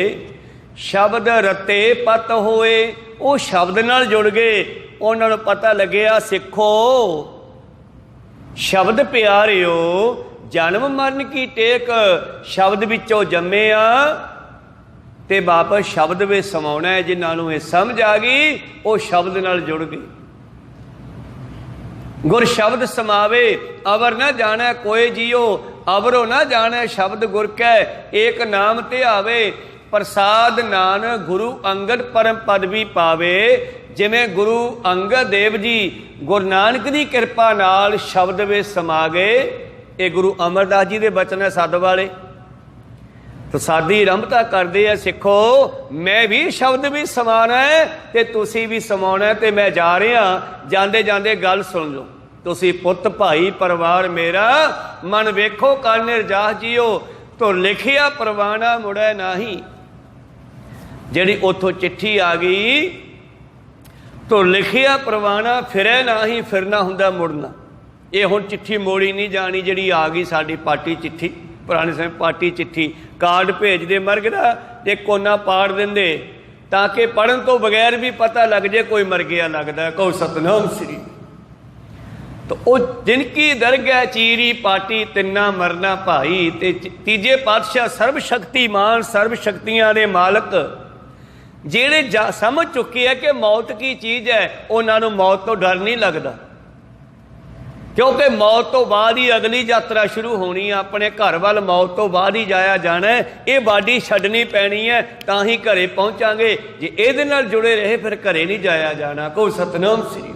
शब्द रते पत होए, वो शब्द नाल जुड़ गए। उन्होंने पता लगे सिखो शब्द प्यारिओ, जन्म मरण की टेक शब्द विचों जम्मे आ ते वापस शब्द में समाउणा है। जिन्होंने ये समझ आ गई वो शब्द नाल जुड़ गई। गुर शब्द समावे, अवर न जाने कोई जियो, अवरो न जाने शब्द गुर कै। एक नाम ते आवे, प्रसाद नान गुरु अंगद परम पद भी पावे। जिवें गुरु अंगद देव जी गुरु नानक की कृपा नाल शब्द ਵਿੱਚ ਸਮਾ गए। ये गुरु अमरदास जी के बचन है साध वाले। तो साधी आरंभता करते हैं, सिखो मैं भी शब्द भी समाना है ते तुसी भी समाना है। ते मैं जा रहा, जाते जाते गल सुन लो। तुसी पुत भाई परिवार मेरा, मन वेखो कान निर्जाह जियो, तो लिखिया परवाना मुड़े नाही। जिहड़ी उथों चिट्ठी आ गई, तो लिखिया परवाना फिरे नाही, फिरना हुंदा मुड़ना। ये हुण चिट्ठी मोड़ी नहीं जानी, जिहड़ी आ गई साडी पाटी चिट्ठी। पुराने समय पाटी चिट्ठी कार्ड भेजते मर गया ते कोना पाड़ देंदे, ताकि पढ़न तो बगैर भी पता लग जाए कोई मर गया लगता। कहो सतनाम श्री। तो वो जिनकी दरगाह चीरी पाटी तिन्ना मरना भाई। ते तीजे पातशाह सर्वशक्तिमान सर्वशक्तियां दे मालक जेड़े समझ चुके हैं कि मौत की चीज़ है, उन्होंने मौत तो डर नहीं लगता, क्योंकि मौत तो बाद ही अगली यात्रा शुरू होनी है। अपने घर वाल मौत तो बाद ही जाया जाना है। ये बाडी छड्डनी पैनी है, तां ही घरे पहुँचांगे। जे इहदे नाल जुड़े रहे फिर घरे नहीं जाया जाना। को सतनाम श्री।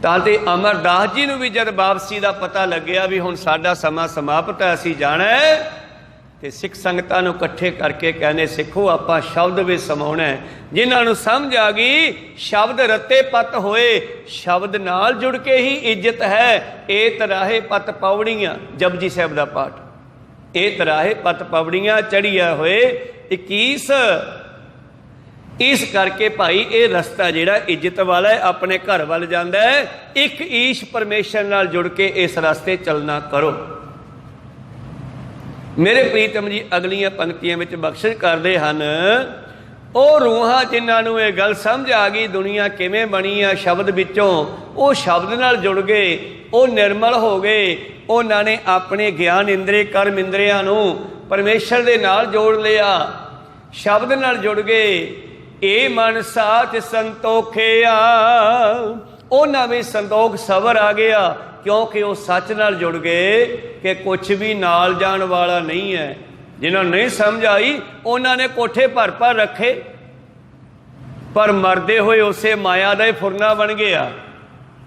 तां ते अमरदास जी नूं भी जब वापसी का पता लग्या भी हुण साडा समा समाप्त है, असीं जाना है, तो सिख संगतां नूं इकट्ठे करके कहने, सिखो आपां शब्द विच समाउणा है। जिन्हां नूं समझ आ गई शब्द रत्ते पत होए, शब्द नाल जुड़ के ही इज्जत है। ए तराहे पत पौड़ियां, जपजी साहिब दा पाठ। ए तराहे पत पौड़ियां चढ़िया होए 21। इस करके भाई ये रस्ता जिहड़ा इज्जत वाला है, अपने घर वाल जांदा है। एक ईश परमेश्वर नाल जुड़ के इस रास्ते चलना करो। मेरे प्रीतम जी अगलियां पंक्तियां में बख्शिश करते हैं, ਉਹ ਰੂਹਾਂ ਜਿਨ੍ਹਾਂ ਨੂੰ ਇਹ ਗੱਲ ਸਮਝ ਆ ਗਈ ਦੁਨੀਆ ਕਿਵੇਂ ਬਣੀ ਆ ਸ਼ਬਦ ਵਿੱਚੋਂ, ਉਹ ਸ਼ਬਦ ਨਾਲ ਜੁੜ ਗਏ, ਉਹ ਨਿਰਮਲ ਹੋ ਗਏ। ਉਹਨਾਂ ਨੇ ਆਪਣੇ ਗਿਆਨ ਇੰਦਰੀ ਕਰਮ ਇੰਦਰੀਆਂ ਨੂੰ ਪਰਮੇਸ਼ਰ ਦੇ ਨਾਲ ਜੋੜ ਲਿਆ, ਸ਼ਬਦ ਨਾਲ ਜੁੜ ਗਏ। ਇਹ ਮਨ ਸਾਚ ਸੰਤੋਖਿਆ, ਉਹਨਾਂ ਵਿੱਚ ਸੰਤੋਖ ਸਬਰ ਆ ਗਿਆ, क्योंकि वो सच नाल जुड़ गए कि कुछ भी नाल जान वाला नहीं है। जिन्होंने नहीं समझ आई उन्होंने कोठे भर भर रखे, पर मरदे हुए उसे माया का ही फुरना बन गया।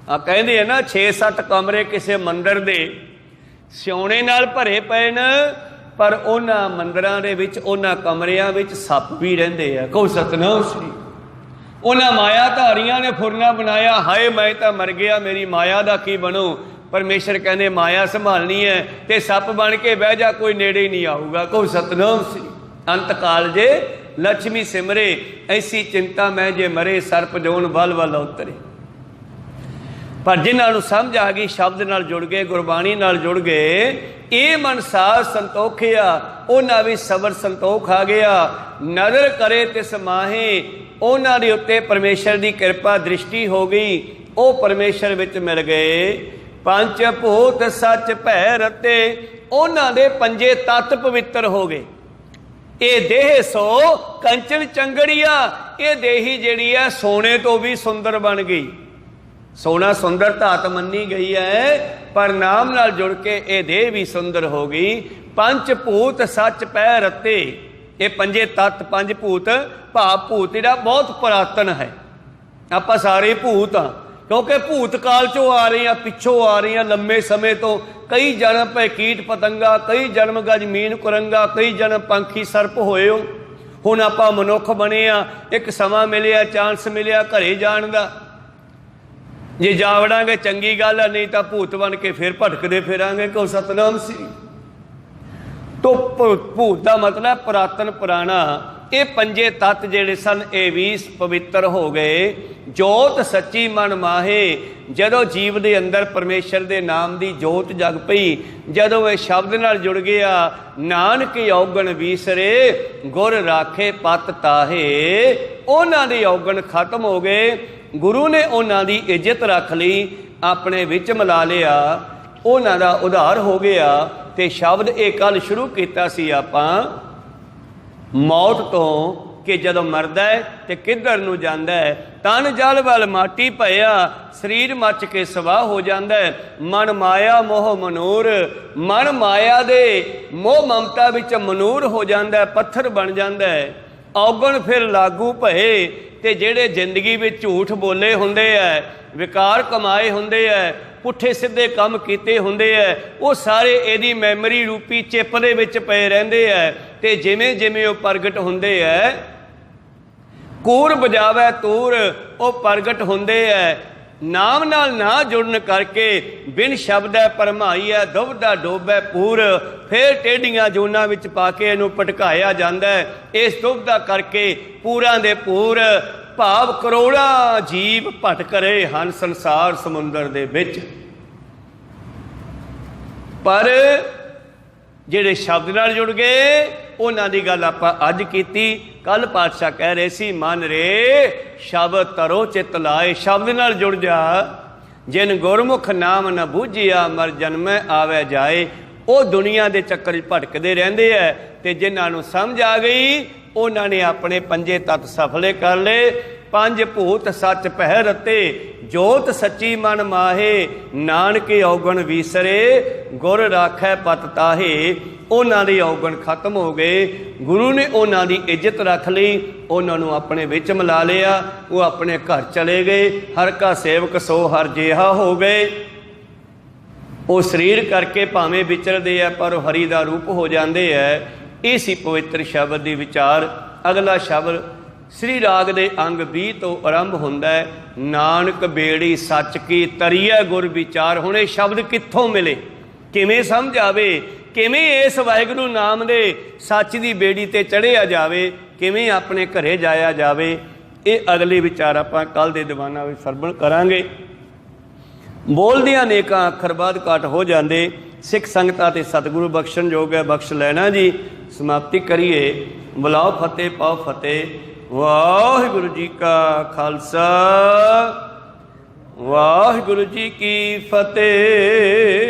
कहते हैं ना 6-7 कमरे किसी मंदिर दे सिਉਣੇ नाल भरे पे न, पर उन्हां मंदिरां दे विच उन्हां कमरियां विच सप भी रहिंदे आ। कहो सतनाम श्री। उन्हां मायाधारियां ने फुरना बनाया, हाय मैं तो मर गया, मेरी माया का की बनू। परमेश्वर कहने माया संभालनी है तो सप बन के बह जा, कोई नेड़े ही नहीं आऊगा। कहो सतनाम श्री। अंत काल जे लक्ष्मी सिमरे, ऐसी चिंता मैं जे मरे, सर्प जोन वल वल उतरे। पर जिन्होंने समझ आ गई शब्द नाल जुड़ गए, गुरबाणी नाल जुड़ गए, ये मन साज संतोखिया, उन्हां भी सबर संतोख आ गया। नजर करे तिस माहे, उन्हां दे उत्ते परमेश्वर की कृपा दृष्टि हो गई, वो परमेश्वर विच मिल गए। पंच भूत सच भै रते, उन्हां दे पंजे तत्त पवित्र हो गए। ये देह सो कंचन चंगड़िया, ये देही जिहड़ी है सोने तो भी सुंदर बन गई। सोना सुंदर धात मन्नी गई है, पर नाम नाल जुड़ के ये देह भी सुंदर हो गई। पंच भूत सच पै रते, ये पंजे तत्त पंज भूत, भाव भूत जिहड़ा बहुत पुरातन है। आपां सारे भूत हाँ, क्योंकि भूत काल चों आ रही हैं, पिछों आ रही हैं, लंबे समय तो कई जन्म पे कीट पतंगा, कई जन्म गज मीन कुरंगा, कई जन्म पंखी सर्प होए हो। हुण आपां मनुख बने आ, एक समा मिलिया, चांस मिलिया घरे जाण दा, जे जा वड़ांगे चंगी गल है, नहीं तो भूत बन के फिर भटकते फिरांगे। कहो सतनाम श्री। तो भूत का मतलब पुरातन पुराना। ये पंजे तत्त जेड़े सन ये भी पवित्र हो गए। जोत सच्ची मन माहे, जदों जीव के अंदर परमेश्वर के नाम की जोत जग पई, जदों ये शब्द नाल जुड़ गया, नानक औगण बीसरे गुर राखे पत ताहे, उन्हां दे औगण खत्म हो गए। गुरु ने उन्हां दी इज्जत रख ली, अपने विच मिला लिया, उन्हां दा उधार हो गया। ते शब्द एक कल शुरू किया सी आपां मौत तो, कि जदों मरदा है तो किधर नूं जांदा है। तन जल वल माटी पया, शरीर मच के सवाह हो जाता है। मन माया मोह मनूर, मन माया दे मोह ममता विच मनूर हो जाता है, पत्थर बन जाता है। ਔਗਣ ਫਿਰ ਲਾਗੂ ਭਏ। ਤੇ ਜਿਹੜੇ ਜ਼ਿੰਦਗੀ ਵਿੱਚ ਝੂਠ ਬੋਲੇ ਹੁੰਦੇ ਐ, ਵਿਕਾਰ ਕਮਾਏ ਹੁੰਦੇ ਐ, ਪੁੱਠੇ ਸਿੱਧੇ ਕੰਮ ਕੀਤੇ ਹੁੰਦੇ ਐ, ਉਹ ਸਾਰੇ ਇਹਦੀ ਮੈਮਰੀ ਰੂਪੀ ਚਿੱਪ ਦੇ ਵਿੱਚ ਪਏ ਰਹਿੰਦੇ ਐ। ਤੇ ਜਿਵੇਂ ਜਿਵੇਂ ਉਹ ਪ੍ਰਗਟ ਹੁੰਦੇ ਐ, ਕੂਰ ਬਜਾਵੇ ਤੂਰ, ਉਹ ਪ੍ਰਗਟ ਹੁੰਦੇ ਐ। ਨਾਮ ਨਾਲ ਨਾ ਜੁੜਨ ਕਰਕੇ ਬਿਨ ਸ਼ਬਦੈ ਭਰਮਾਈਐ, ਦੁਬਦਾ ਡੋਬੈ ਪੂਰ। ਫਿਰ ਟੇਢੀਆਂ ਜੂਨਾਂ ਵਿੱਚ ਪਾ ਕੇ ਇਹਨੂੰ ਭਟਕਾਇਆ ਜਾਂਦਾ ਹੈ। ਇਸ ਦੁਬਦਾ ਕਰਕੇ ਪੂਰਾਂ ਦੇ ਪੂਰ, ਭਾਵ ਕਰੋੜਾਂ ਜੀਵ ਭਟਕ ਰਹੇ ਹਨ ਸੰਸਾਰ ਸਮੁੰਦਰ ਦੇ ਵਿੱਚ। ਪਰ ਜਿਹੜੇ ਸ਼ਬਦ ਨਾਲ ਜੁੜ ਗਏ ਉਹਨਾਂ ਦੀ ਗੱਲ ਆਪਾਂ ਅੱਜ ਕੀਤੀ। ਕੱਲ ਪਾਤਸ਼ਾਹ ਕਹਿ ਰਹੇ ਸੀ, ਮਨ ਰੇ ਸ਼ਬਦ ਤਰੋ ਚਿੱਤ ਲਾਏ। ਸ਼ਬਦ ਨਾਲ ਜੁੜ ਜਾ। ਜਿਨ ਗੁਰਮੁਖ ਨਾਮ ਨ ਬੂਝਿਆ, ਮਰ ਜਨਮੈ ਆਵੇ ਜਾਏ। ਉਹ ਦੁਨੀਆ ਦੇ ਚੱਕਰ 'ਚ ਭਟਕਦੇ ਰਹਿੰਦੇ ਐ, ਤੇ ਜਿਨ੍ਹਾਂ ਨੂੰ ਸਮਝ ਆ ਗਈ ਉਹਨਾਂ ਨੇ ਆਪਣੇ ਪੰਜੇ ਤੱਤ ਸਫਲੇ ਕਰ ਲਏ। ਪੰਜ ਭੂਤ ਸੱਚ ਪਹਿ ਰਤੇ, ਜੋਤ ਸੱਚੀ ਮਨ ਮਾਹੇ। ਨਾਨਕ ਔਗਣ ਵੀਸਰੇ, ਗੁਰ ਰਾਖੈ ਪਤ ਤਾਹੇ। ਉਹਨਾਂ ਦੇ ਔਗਣ ਖਤਮ ਹੋ ਗਏ। ਗੁਰੂ ਨੇ ਉਹਨਾਂ ਦੀ ਇੱਜ਼ਤ ਰੱਖ ਲਈ, ਉਹਨਾਂ ਨੂੰ ਆਪਣੇ ਵਿੱਚ ਮਿਲਾ ਲਿਆ। ਉਹ ਆਪਣੇ ਘਰ ਚਲੇ ਗਏ। ਹਰ ਕਾ ਸੇਵਕ ਸੋ ਹਰ ਜਿਹਾ ਹੋ ਗਏ। ਉਹ ਸਰੀਰ ਕਰਕੇ ਭਾਵੇਂ ਵਿਚਰਦੇ ਆ, ਪਰ ਉਹ ਹਰੀ ਦਾ ਰੂਪ ਹੋ ਜਾਂਦੇ ਐ। ਇਹ ਸੀ ਪਵਿੱਤਰ ਸ਼ਬਦ ਦੀ ਵਿਚਾਰ। ਅਗਲਾ ਸ਼ਬਦ ਸ੍ਰੀ ਰਾਗ ਦੇ ਅੰਗ 20 ਤੋਂ ਆਰੰਭ ਹੁੰਦਾ ਹੈ। ਨਾਨਕ ਬੇੜੀ ਸੱਚ ਕੀ ਤਰੀਐ ਗੁਰ ਵਿਚਾਰ। ਹੁਣ ਇਹ ਸ਼ਬਦ ਕਿੱਥੋਂ ਮਿਲੇ, ਕਿਵੇਂ ਸਮਝ ਆਵੇ, ਕਿਵੇਂ ਇਸ ਵਾਹਿਗੁਰੂ ਨਾਮ ਦੇ ਸੱਚ ਦੀ ਬੇੜੀ ਤੇ ਚੜ੍ਹਿਆ ਜਾਵੇ, ਕਿਵੇਂ ਆਪਣੇ ਘਰੇ ਜਾਇਆ ਜਾਵੇ, ਇਹ ਅਗਲੇ ਵਿਚਾਰ ਆਪਾਂ ਕੱਲ੍ਹ ਦੇ ਦੀਵਾਨਾਂ ਵਿੱਚ ਸਰਵਣ ਕਰਾਂਗੇ। ਬੋਲਦਿਆਂ ਨੇਕਾਂ ਅੱਖਰ ਬਾਅਦ ਘੱਟ ਹੋ ਜਾਂਦੇ। ਸਿੱਖ ਸੰਗਤਾਂ ਤੇ ਸਤਿਗੁਰੂ ਬਖਸ਼ਣ ਯੋਗ ਹੈ, ਬਖਸ਼ ਲੈਣਾ ਜੀ। ਸਮਾਪਤੀ ਕਰੀਏ। ਬੁਲਾਓ ਫਤਿਹ ਪਾਓ ਫਤਿਹ। ਵਾਹਿਗੁਰੂ ਜੀ ਕਾ ਖਾਲਸਾ, ਵਾਹਿਗੁਰੂ ਜੀ ਕੀ ਫਤਿਹ।